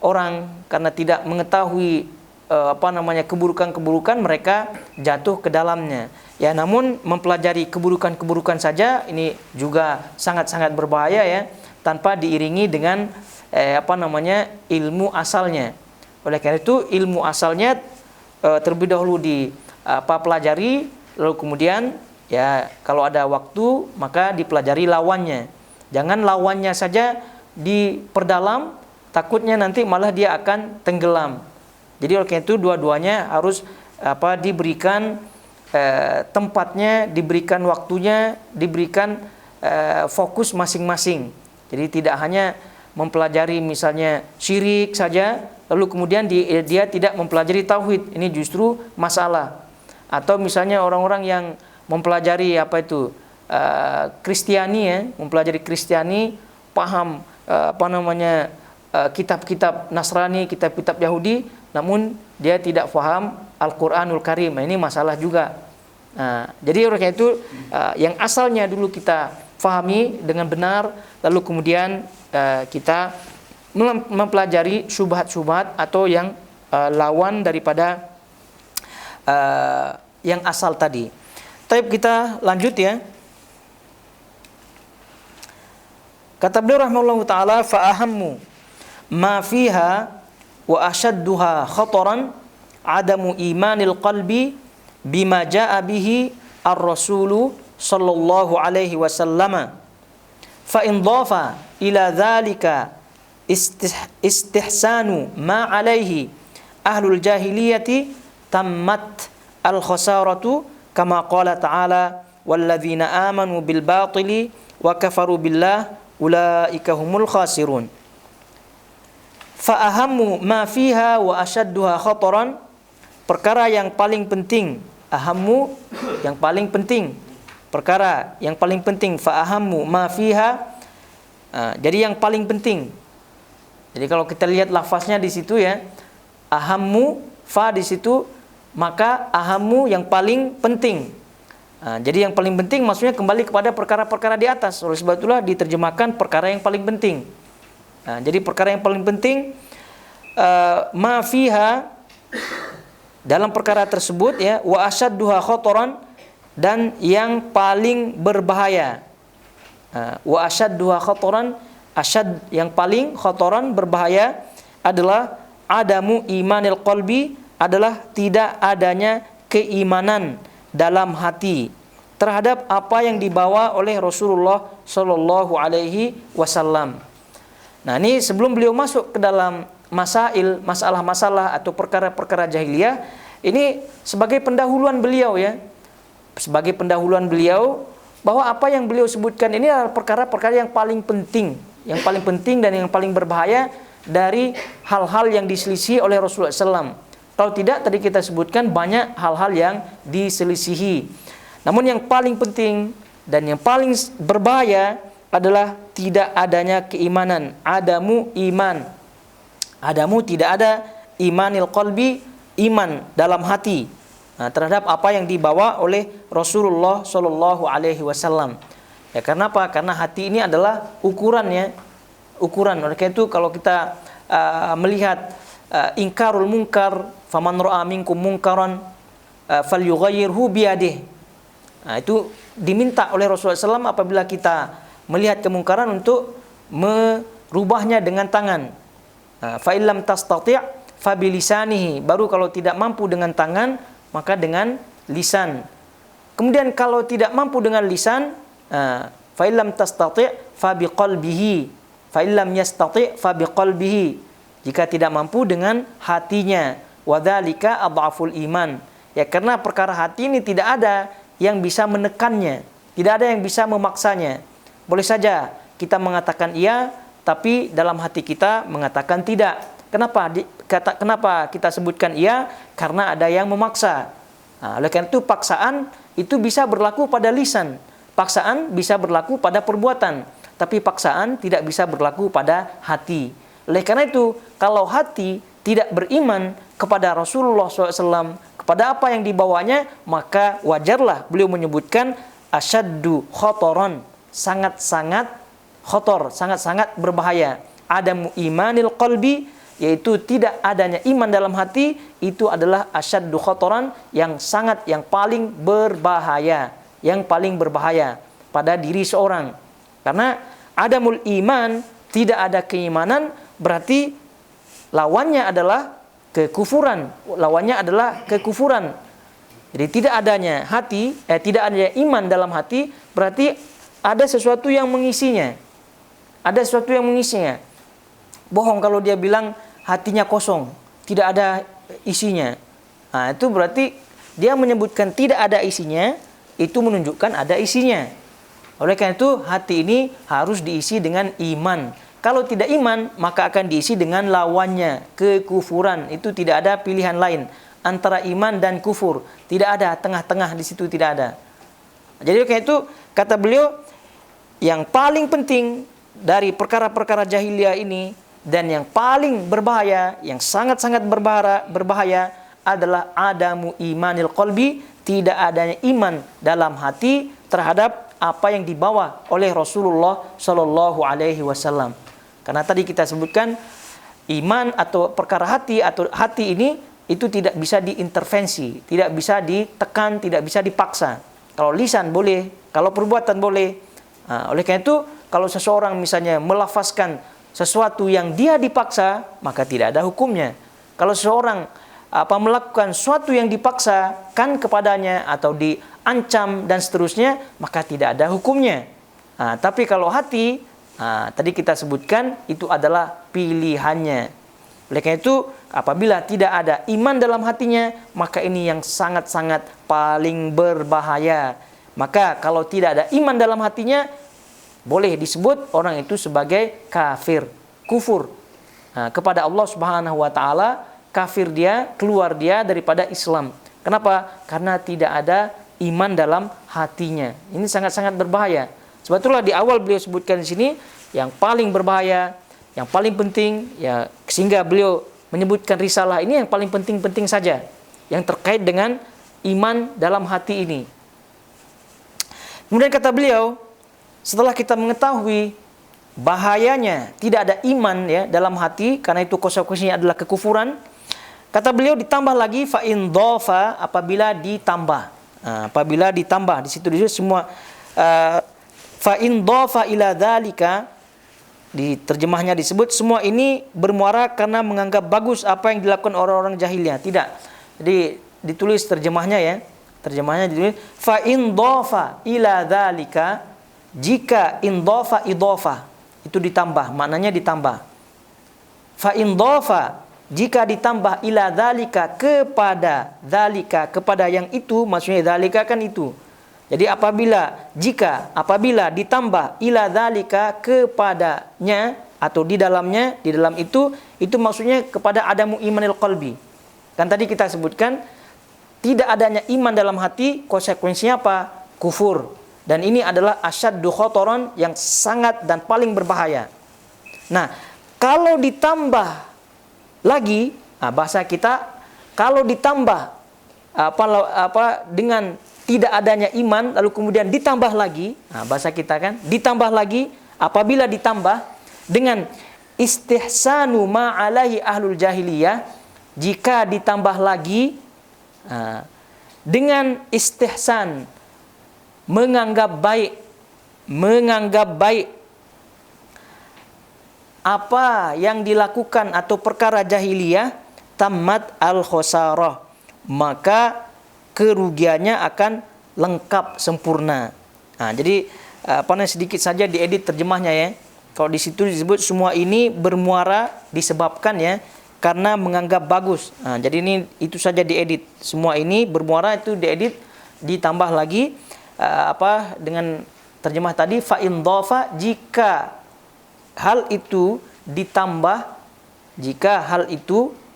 orang karena tidak mengetahui keburukan-keburukan mereka jatuh ke dalamnya. Ya, namun mempelajari keburukan-keburukan saja ini juga sangat-sangat berbahaya ya, tanpa diiringi dengan ilmu asalnya. Oleh karena itu ilmu asalnya terlebih dahulu pelajari, lalu kemudian ya kalau ada waktu maka dipelajari lawannya. Jangan lawannya saja diperdalam, takutnya nanti malah dia akan tenggelam. Jadi oleh karena itu dua-duanya harus diberikan tempatnya, diberikan waktunya, diberikan fokus masing-masing. Jadi tidak hanya mempelajari misalnya syirik saja, lalu kemudian dia tidak mempelajari tauhid. Ini justru masalah. Atau misalnya orang-orang yang mempelajari Kristiani ya, mempelajari Kristiani, paham kitab-kitab Nasrani, kitab-kitab Yahudi, namun dia tidak paham Al-Quranul Karim. Ini masalah juga. Jadi oleh karena itu yang asalnya dulu kita fahami dengan benar, lalu kemudian kita mempelajari syubhat-syubhat atau yang lawan daripada yang asal tadi. Tapi kita lanjut ya. Kata beliau rahimahullahu taala, fa ahammu ma fiha wa ashadduha khataran adamu imanil qalbi bima jaa bihi ar-rasulu sallallahu alaihi wasallam. Fa in dhafa ila dhalika istihsanu ma alaihi ahlul jahiliyati tammat al-khasaratu kama qala ta'ala walladzina amanu bil batili wa kafaru billah ulaika humul khasirun. Fa ahammu ma fiha wa ashadduha khataran, perkara yang paling penting, ahammu yang paling penting, perkara yang paling penting, fa ahammu ma fiha, jadi yang paling penting. Jadi kalau kita lihat lafaznya di situ ya, ahammu, fa di situ, maka ahammu yang paling penting. Jadi yang paling penting maksudnya kembali kepada perkara-perkara di atas. Oleh sebab itulah diterjemahkan perkara yang paling penting. Jadi perkara yang paling penting ma fiha, dalam perkara tersebut ya, wa ashadduha khataran, dan yang paling berbahaya. Wa ashadduha khataran, asyad yang paling, khataran berbahaya adalah adamu imanil qalbi, adalah tidak adanya keimanan dalam hati terhadap apa yang dibawa oleh Rasulullah Shallallahu Alaihi Wasallam. Nah ini sebelum beliau masuk ke dalam masalah-masalah atau perkara-perkara jahiliyah, ini sebagai pendahuluan beliau ya, sebagai pendahuluan beliau bahwa apa yang beliau sebutkan ini adalah perkara-perkara yang paling penting, dan yang paling berbahaya dari hal-hal yang diselisihi oleh Rasulullah SAW. Kalau tidak, tadi kita sebutkan banyak hal-hal yang diselisihi. Namun yang paling penting dan yang paling berbahaya adalah tidak adanya keimanan. Adamu iman. Adamu tidak ada imanil qalbi, iman dalam hati terhadap apa yang dibawa oleh Rasulullah Shallallahu Alaihi Wasallam. Ya, karena apa? Karena hati ini adalah ukurannya. Ukuran. Oleh karena itu kalau kita melihat ingkarul munkar, faman ra'a minkum munkaran falyughayyirhu biyadihi. Nah, itu diminta oleh Rasulullah SAW apabila kita melihat kemungkaran untuk merubahnya dengan tangan. Fa illam tastati' fa bilisanihi, baru kalau tidak mampu dengan tangan maka dengan lisan. Kemudian kalau tidak mampu dengan lisan, fa illam tastati' fa biqalbihi, fa illam yastati' fa biqalbihi. Jika tidak mampu dengan hatinya, wadzalika adhaful iman. Ya, karena perkara hati ini tidak ada yang bisa menekannya, tidak ada yang bisa memaksanya. Boleh saja kita mengatakan iya, tapi dalam hati kita mengatakan tidak. Kenapa kita sebutkan iya? Karena ada yang memaksa. Oleh karena itu paksaan itu bisa berlaku pada lisan, paksaan bisa berlaku pada perbuatan, tapi paksaan tidak bisa berlaku pada hati. Oleh karena itu, kalau hati tidak beriman kepada Rasulullah SAW, kepada apa yang dibawanya, maka wajarlah beliau menyebutkan asyaddu khotoron, sangat-sangat khotor, sangat-sangat berbahaya. Adamu imanil qalbi, yaitu tidak adanya iman dalam hati, itu adalah asyaddu khataran, yang paling berbahaya, pada diri seorang. Karena adamul iman, tidak ada keimanan, berarti lawannya adalah kekufuran. Jadi tidak adanya iman dalam hati, berarti ada sesuatu yang mengisinya. Bohong kalau dia bilang hatinya kosong, tidak ada isinya. Nah, itu berarti dia menyebutkan tidak ada isinya, itu menunjukkan ada isinya. Oleh karena itu, hati ini harus diisi dengan iman. Kalau tidak iman, maka akan diisi dengan lawannya, kekufuran. Itu tidak ada pilihan lain antara iman dan kufur. Tidak ada tengah-tengah di situ, tidak ada. Jadi kayak itu kata beliau, yang paling penting dari perkara-perkara jahiliyah ini dan yang paling berbahaya, yang sangat-sangat berbahaya adalah adamu imanil qalbi, tidak adanya iman dalam hati terhadap apa yang dibawa oleh Rasulullah Shallallahu Alaihi Wasallam. Karena tadi kita sebutkan iman atau perkara hati ini itu tidak bisa diintervensi, tidak bisa ditekan, tidak bisa dipaksa. Kalau lisan boleh, kalau perbuatan boleh. Nah, oleh karena itu, kalau seseorang misalnya melafazkan sesuatu yang dia dipaksa, maka tidak ada hukumnya. Kalau seseorang melakukan sesuatu yang dipaksakan kepadanya atau diancam dan seterusnya, maka tidak ada hukumnya. Nah, tapi kalau hati, tadi kita sebutkan itu adalah pilihannya. Oleh karena itu, apabila tidak ada iman dalam hatinya, maka ini yang sangat-sangat paling berbahaya. Maka kalau tidak ada iman dalam hatinya, boleh disebut orang itu sebagai kafir, kufur kepada Allah Subhanahu wa taala, kafir dia, keluar dia daripada Islam. Kenapa? Karena tidak ada iman dalam hatinya. Ini sangat-sangat berbahaya. Sebetulnya di awal beliau sebutkan di sini yang paling berbahaya, yang paling penting, ya, sehingga beliau menyebutkan risalah ini yang paling penting-penting saja, yang terkait dengan iman dalam hati ini. Kemudian kata beliau, setelah kita mengetahui bahayanya tidak ada iman ya dalam hati, karena itu konsekuensinya adalah kekufuran, kata beliau ditambah lagi fa in dhafa, apabila ditambah di situ semua fa in dhafa ila dzalika, di terjemahnya disebut semua ini bermuara karena menganggap bagus apa yang dilakukan orang-orang jahiliyah. Tidak. Jadi ditulis terjemahnya ya. Terjemahnya ditulis fa in dhafa ila dzalika, jika indhafa idhafah itu ditambah, maknanya ditambah. Fa in dhafa, jika ditambah ila dzalika, kepada yang itu, maksudnya dzalika kan itu. Jadi apabila ditambah ila dzalika, kepadanya atau di dalam itu maksudnya kepada adamu imanil qalbi. Kan tadi kita sebutkan tidak adanya iman dalam hati, konsekuensinya apa? Kufur. Dan ini adalah asyaddu khataran, yang sangat dan paling berbahaya. Nah, kalau ditambah lagi, bahasa kita, kalau ditambah dengan tidak adanya iman, lalu kemudian ditambah lagi, bahasa kita kan, ditambah lagi, apabila ditambah dengan istihsanu ma'alahi ahlul jahiliyah, jika ditambah lagi dengan istihsan, menganggap baik apa yang dilakukan atau perkara jahiliyah, tamat al-khosarah, maka kerugiannya akan lengkap sempurna. Jadi sedikit saja diedit terjemahnya ya. Kalau di situ disebut semua ini bermuara disebabkan ya karena menganggap bagus. Jadi itu saja diedit. Semua ini bermuara itu diedit, ditambah lagi dengan terjemah tadi fa in dhafa, jika hal itu ditambah,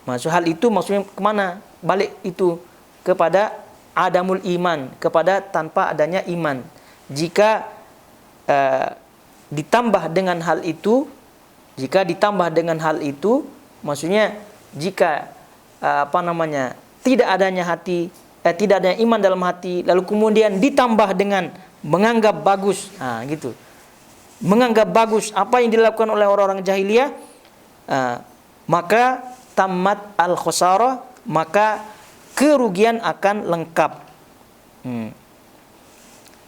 maksudnya kemana? Balik itu kepada adamul iman, kepada tanpa adanya iman. Jika ditambah dengan hal itu, maksudnya jika tidak adanya iman dalam hati, lalu kemudian ditambah dengan menganggap bagus, menganggap bagus apa yang dilakukan oleh orang-orang jahiliyah, maka tamat al-khusarah, maka kerugian akan lengkap.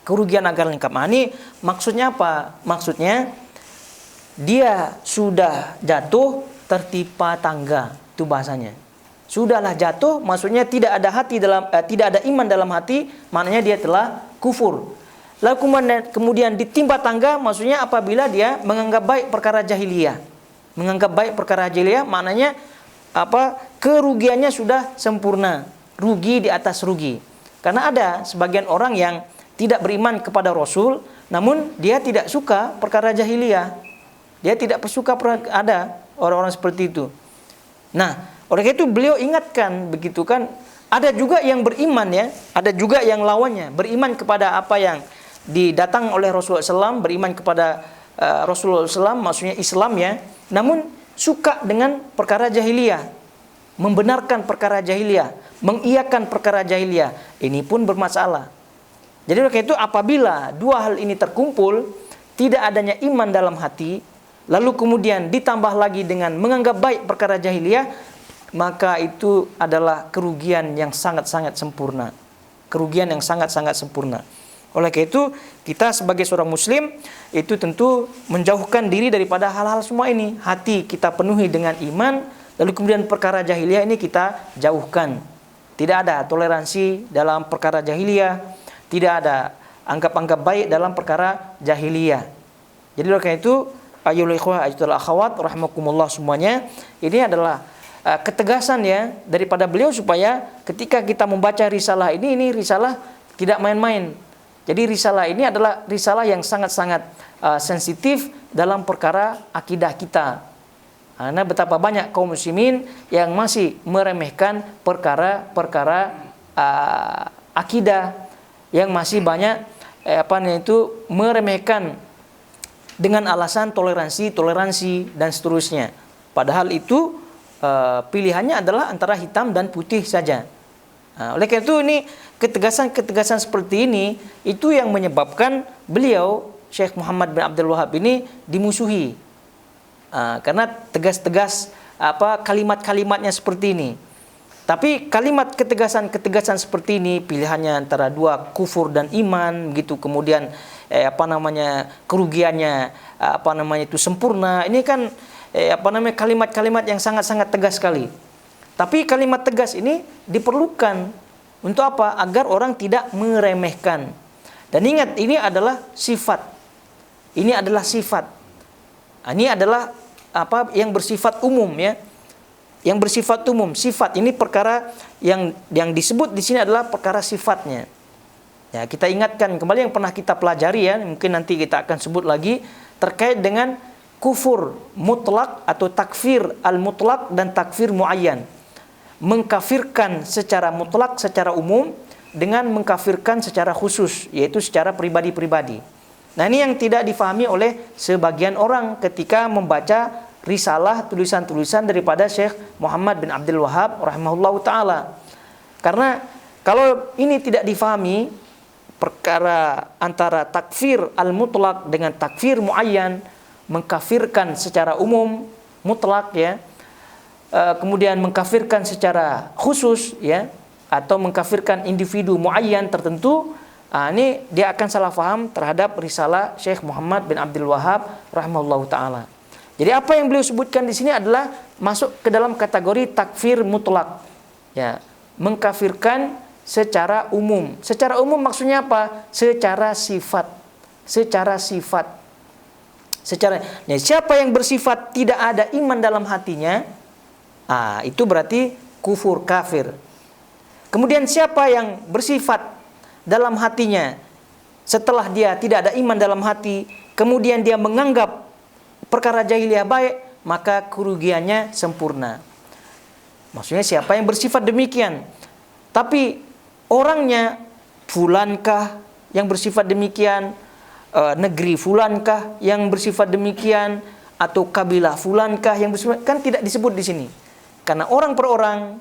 Kerugian akan lengkap. Nah, ini maksudnya apa? Maksudnya dia sudah jatuh tertimpa tangga, itu bahasanya. Sudahlah jatuh, maksudnya tidak ada tidak ada iman dalam hati, maknanya dia telah kufur. Lalu kemudian ditimpa tangga, maksudnya apabila dia menganggap baik perkara jahiliyah. Menganggap baik perkara jahiliyah, maknanya kerugiannya sudah sempurna, rugi di atas rugi. Karena ada sebagian orang yang tidak beriman kepada Rasul, namun dia tidak suka perkara jahiliyah. Dia tidak suka, ada orang-orang seperti itu. Nah, oleh itu beliau ingatkan begitu kan, ada juga yang beriman ya, ada juga yang lawannya, beriman kepada apa yang didatang oleh Rasulullah SAW, beriman kepada Rasulullah SAW, maksudnya Islam ya, namun suka dengan perkara jahiliyah, membenarkan perkara jahiliyah, mengiyakan perkara jahiliyah, ini pun bermasalah. Jadi oleh itu apabila dua hal ini terkumpul, tidak adanya iman dalam hati, lalu kemudian ditambah lagi dengan menganggap baik perkara jahiliyah, maka itu adalah kerugian yang sangat-sangat sempurna. Kerugian yang sangat-sangat sempurna. Oleh karena itu, kita sebagai seorang muslim itu tentu menjauhkan diri daripada hal-hal semua ini. Hati kita penuhi dengan iman, lalu kemudian perkara jahiliyah ini kita jauhkan. Tidak ada toleransi dalam perkara jahiliyah, tidak ada anggap-anggap baik dalam perkara jahiliyah. Jadi oleh karena itu, ayyuhal ikhwah ayyuhal akhawat rahimakumullah semuanya, ini adalah ketegasan ya daripada beliau supaya ketika kita membaca risalah ini risalah tidak main-main. Jadi risalah ini adalah risalah yang sangat-sangat sensitif dalam perkara akidah kita. Karena betapa banyak kaum muslimin yang masih meremehkan perkara-perkara akidah, yang masih banyak meremehkan dengan alasan toleransi dan seterusnya. Padahal itu pilihannya adalah antara hitam dan putih saja. Oleh karena itu ini ketegasan seperti ini itu yang menyebabkan beliau Syekh Muhammad bin Abdul Wahab ini dimusuhi. Karena tegas-tegas kalimat-kalimatnya seperti ini. Tapi kalimat ketegasan seperti ini pilihannya antara dua kufur dan iman gitu, kemudian kerugiannya itu sempurna. Ini kan kalimat-kalimat yang sangat-sangat tegas sekali. Tapi kalimat tegas ini diperlukan untuk apa? Agar orang tidak meremehkan. Dan ingat, ini adalah sifat. Ini adalah sifat. Ini adalah yang bersifat umum ya. Yang bersifat umum, sifat ini perkara yang disebut di sini adalah perkara sifatnya. Ya, kita ingatkan kembali yang pernah kita pelajari ya, mungkin nanti kita akan sebut lagi terkait dengan kufur mutlak atau takfir al-mutlak dan takfir muayyan. Mengkafirkan secara mutlak, secara umum, dengan mengkafirkan secara khusus, yaitu secara pribadi-pribadi. Nah, ini yang tidak difahami oleh sebagian orang ketika membaca risalah, tulisan-tulisan daripada Syekh Muhammad bin Abdul Wahab rahimahullahu ta'ala. Karena kalau ini tidak difahami, perkara antara takfir al-mutlak dengan takfir muayyan, mengkafirkan secara umum mutlak ya, kemudian mengkafirkan secara khusus ya, atau mengkafirkan individu muayyan tertentu, ini dia akan salah faham terhadap risalah Syekh Muhammad bin Abdul Wahab rahimahullahu ta'ala. Jadi apa yang beliau sebutkan di sini adalah masuk ke dalam kategori takfir mutlak ya, mengkafirkan secara umum. Secara umum maksudnya apa? Secara sifat. Siapa yang bersifat tidak ada iman dalam hatinya, itu berarti kufur, kafir. Kemudian siapa yang bersifat dalam hatinya setelah dia tidak ada iman dalam hati, kemudian dia menganggap perkara jahiliyah baik, maka kerugiannya sempurna. Maksudnya siapa yang bersifat demikian. Tapi orangnya fulankah yang bersifat demikian, negeri fulankah yang bersifat demikian, atau kabilah fulankah yang bersifat, kan tidak disebut di sini. Karena orang per orang,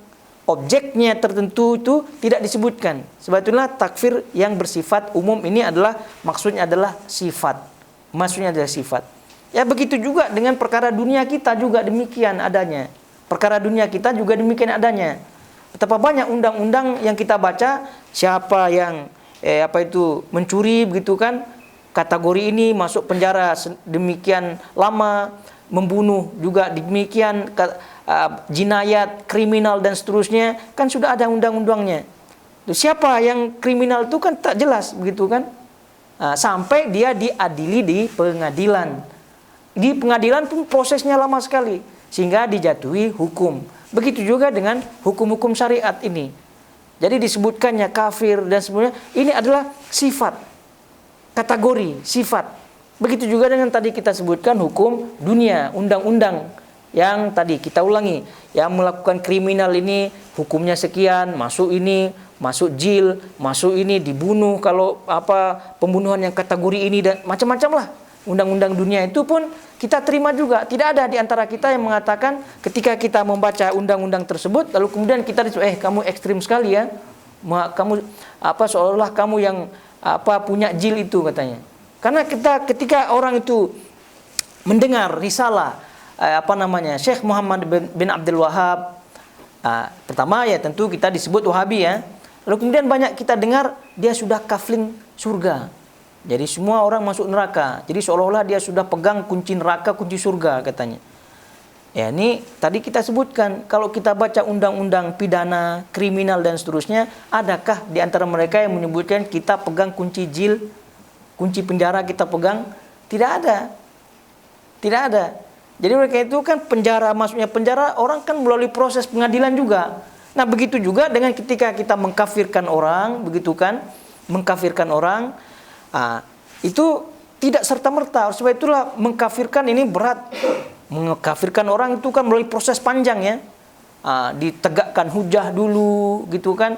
objeknya tertentu itu tidak disebutkan. Sebetulnya takfir yang bersifat umum ini adalah maksudnya adalah sifat. Maksudnya adalah sifat. Ya begitu juga dengan perkara dunia kita juga demikian adanya. Perkara dunia kita juga demikian adanya. Betapa banyak undang-undang yang kita baca, siapa yang mencuri begitu kan, kategori ini masuk penjara demikian lama, membunuh juga demikian, jinayat, kriminal dan seterusnya, kan sudah ada undang-undangnya. Siapa yang kriminal itu kan tak jelas begitu kan. Sampai dia diadili di pengadilan. Di pengadilan pun prosesnya lama sekali sehingga dijatuhi hukum. Begitu juga dengan hukum-hukum syariat ini. Jadi disebutkannya kafir dan sebenarnya ini adalah sifat, kategori, sifat. Begitu juga dengan tadi kita sebutkan hukum dunia, undang-undang yang tadi kita ulangi, yang melakukan kriminal ini hukumnya sekian, masuk ini, masuk jil, masuk ini, dibunuh kalau pembunuhan yang kategori ini dan macam-macam lah. Undang-undang dunia itu pun kita terima juga. Tidak ada di antara kita yang mengatakan ketika kita membaca undang-undang tersebut lalu kemudian kita disebut kamu ekstrim sekali ya. Kamu seolah-olah kamu yang punya jil itu katanya. Karena ketika orang itu mendengar risalah Syekh Muhammad bin Abdul Wahab, pertama ya tentu kita disebut Wahabi ya. Lalu kemudian banyak kita dengar dia sudah kafling surga. Jadi semua orang masuk neraka. Jadi seolah-olah dia sudah pegang kunci neraka, kunci surga katanya. Ya ini tadi kita sebutkan, kalau kita baca undang-undang pidana, kriminal dan seterusnya, adakah di antara mereka yang menyebutkan kita pegang kunci jil, kunci penjara kita pegang? Tidak ada. Tidak ada. Jadi mereka itu kan penjara, maksudnya penjara orang kan melalui proses pengadilan juga. Nah begitu juga dengan ketika kita mengkafirkan orang, begitu kan, mengkafirkan orang, itu tidak serta-merta. Sebab itulah mengkafirkan ini berat. Mengkafirkan orang itu kan melalui proses panjang ya. Ditegakkan hujah dulu, gitu kan.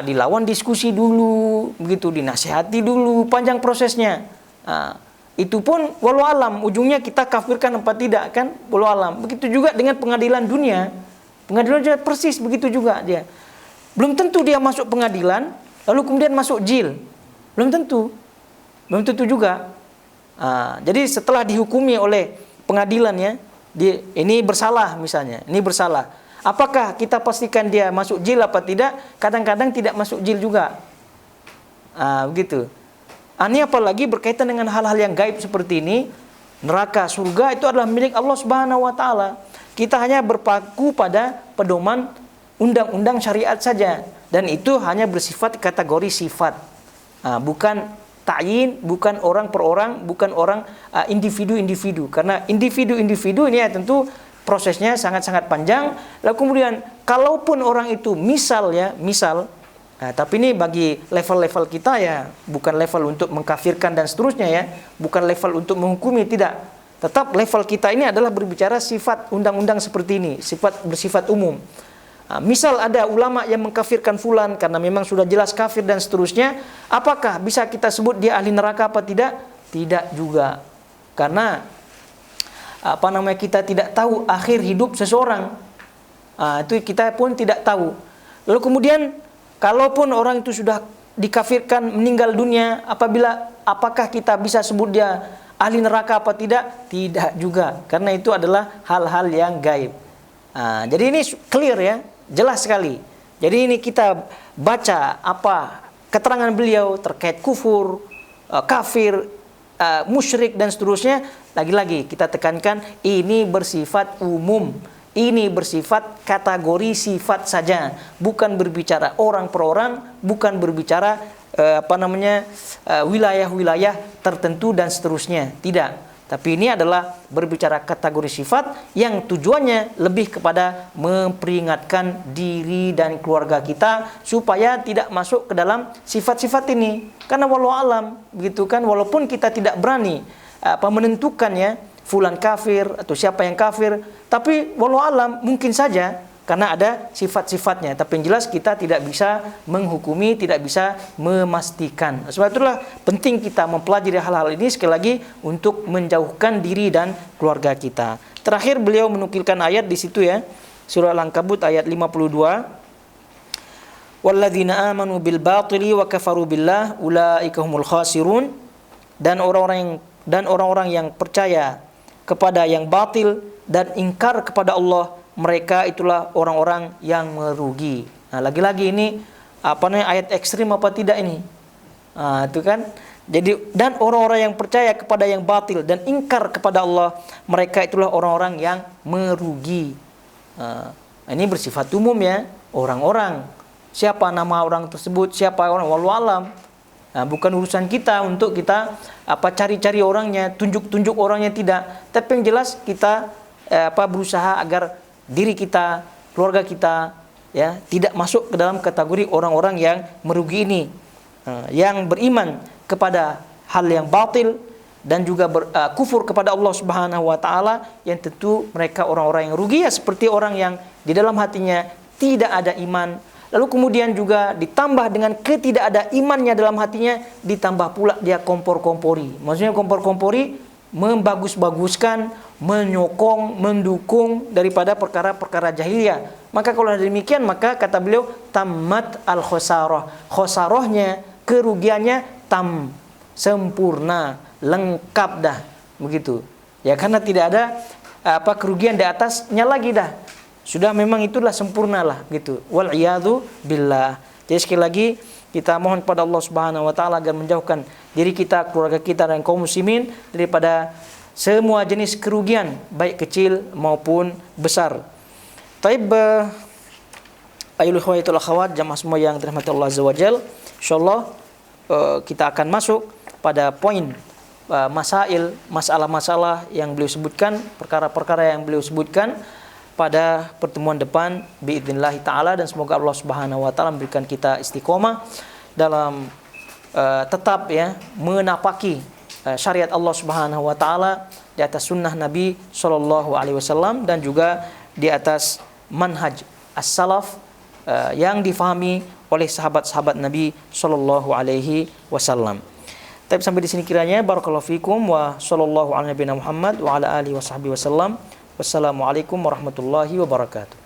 Dilawan diskusi dulu, begitu, dinasihati dulu, panjang prosesnya. Itu pun walau alam, ujungnya kita kafirkan apa tidak kan, walau alam. Begitu juga dengan pengadilan dunia. Pengadilan dunia persis begitu juga dia. Belum tentu dia masuk pengadilan, lalu kemudian masuk jil. Belum tentu. Belum tentu juga. Jadi setelah dihukumi oleh pengadilan ya, ini bersalah misalnya, ini bersalah. Apakah kita pastikan dia masuk jil apa tidak? Kadang-kadang tidak masuk jil juga. Begitu. Ini apalagi berkaitan dengan hal-hal yang gaib seperti ini, neraka, surga itu adalah milik Allah Subhanahu wa taala. Kita hanya berpaku pada pedoman undang-undang syariat saja, dan itu hanya bersifat kategori sifat. Bukan ta'yin, bukan orang per orang, bukan orang individu-individu. Karena individu-individu ini ya tentu prosesnya sangat-sangat panjang. Lalu kemudian kalaupun orang itu misal, tapi ini bagi level-level kita ya, bukan level untuk mengkafirkan dan seterusnya ya, bukan level untuk menghukumi, tidak. Tetap level kita ini adalah berbicara sifat undang-undang seperti ini, bersifat umum. Misal ada ulama yang mengkafirkan fulan karena memang sudah jelas kafir dan seterusnya, apakah bisa kita sebut dia ahli neraka apa tidak? Tidak juga. Karena kita tidak tahu akhir hidup seseorang. Itu kita pun tidak tahu. Lalu kemudian kalaupun orang itu sudah dikafirkan meninggal dunia, apakah kita bisa sebut dia ahli neraka apa tidak? Tidak juga. Karena itu adalah hal-hal yang gaib. Jadi ini clear ya, jelas sekali. Jadi ini kita baca keterangan beliau terkait kufur, kafir, musyrik dan seterusnya. Lagi-lagi kita tekankan ini bersifat umum. Ini bersifat kategori sifat saja, bukan berbicara orang per orang, bukan berbicara wilayah-wilayah tertentu dan seterusnya. Tidak. Tapi ini adalah berbicara kategori sifat yang tujuannya lebih kepada memperingatkan diri dan keluarga kita supaya tidak masuk ke dalam sifat-sifat ini. Karena walau alam, begitu kan, walaupun kita tidak berani menentukan ya fulan kafir atau siapa yang kafir, tapi walau alam mungkin saja karena ada sifat-sifatnya. Tapi yang jelas kita tidak bisa menghukumi, tidak bisa memastikan. Sebab itulah penting kita mempelajari hal-hal ini sekali lagi untuk menjauhkan diri dan keluarga kita. Terakhir beliau menukilkan ayat di situ ya, surah Al-Ankabut ayat 52. Walladzina amanu bil batili wa kafaru billah ulaika humul khasirun. Dan orang-orang yang percaya kepada yang batil dan ingkar kepada Allah, mereka itulah orang-orang yang merugi. Nah, lagi-lagi ini ayat ekstrim apa tidak ini? Itu kan. Jadi, dan orang-orang yang percaya kepada yang batil dan ingkar kepada Allah, mereka itulah orang-orang yang merugi. Ini bersifat umum ya, orang-orang. Siapa nama orang tersebut, siapa orang, wallahu alam. Bukan urusan kita untuk kita cari-cari orangnya, tunjuk-tunjuk orangnya, tidak. Tapi yang jelas kita berusaha agar diri kita, keluarga kita ya tidak masuk ke dalam kategori orang-orang yang merugi ini. Yang beriman kepada hal yang batil dan juga kufur kepada Allah Subhanahu wa taala, yang tentu mereka orang-orang yang rugi ya, seperti orang yang di dalam hatinya tidak ada iman, lalu kemudian juga ditambah dengan ketidak ada imannya dalam hatinya, ditambah pula dia kompor-kompori. Maksudnya kompor-kompori membagus-baguskan, menyokong, mendukung daripada perkara-perkara jahiliyah. Maka kalau demikian, maka kata beliau tamat al-khosarah. Khosarahnya, kerugiannya sempurna, lengkap dah, begitu. Ya, karena tidak ada kerugian di atasnya lagi dah. Sudah memang itulah sempurna lah, gitu. Wal iyadu billah. Jadi sekali lagi kita mohon kepada Allah Subhanahu wa taala agar menjauhkan diri kita, keluarga kita dan kaum muslimin daripada semua jenis kerugian, baik kecil maupun besar. Taib ayul ikhwatul akhwat, jamaah semua yang dirahmati Allah Azza wa Jalla. Insyaallah kita akan masuk pada poin masalah-masalah yang beliau sebutkan, perkara-perkara yang beliau sebutkan pada pertemuan depan biidznillah taala, dan semoga Allah Subhanahu wa taala memberikan kita istiqomah dalam tetap ya menapaki syariat Allah Subhanahu wa taala di atas sunnah Nabi sallallahu alaihi wasallam, dan juga di atas manhaj as-salaf yang difahami oleh sahabat-sahabat Nabi sallallahu alaihi wasallam. Tapi sampai di sini kiranya, barakallahu fikum wa sallallahu ala nabiyina Muhammad wa ala alihi washabbihi wasallam. Wassalamualaikum warahmatullahi wabarakatuh.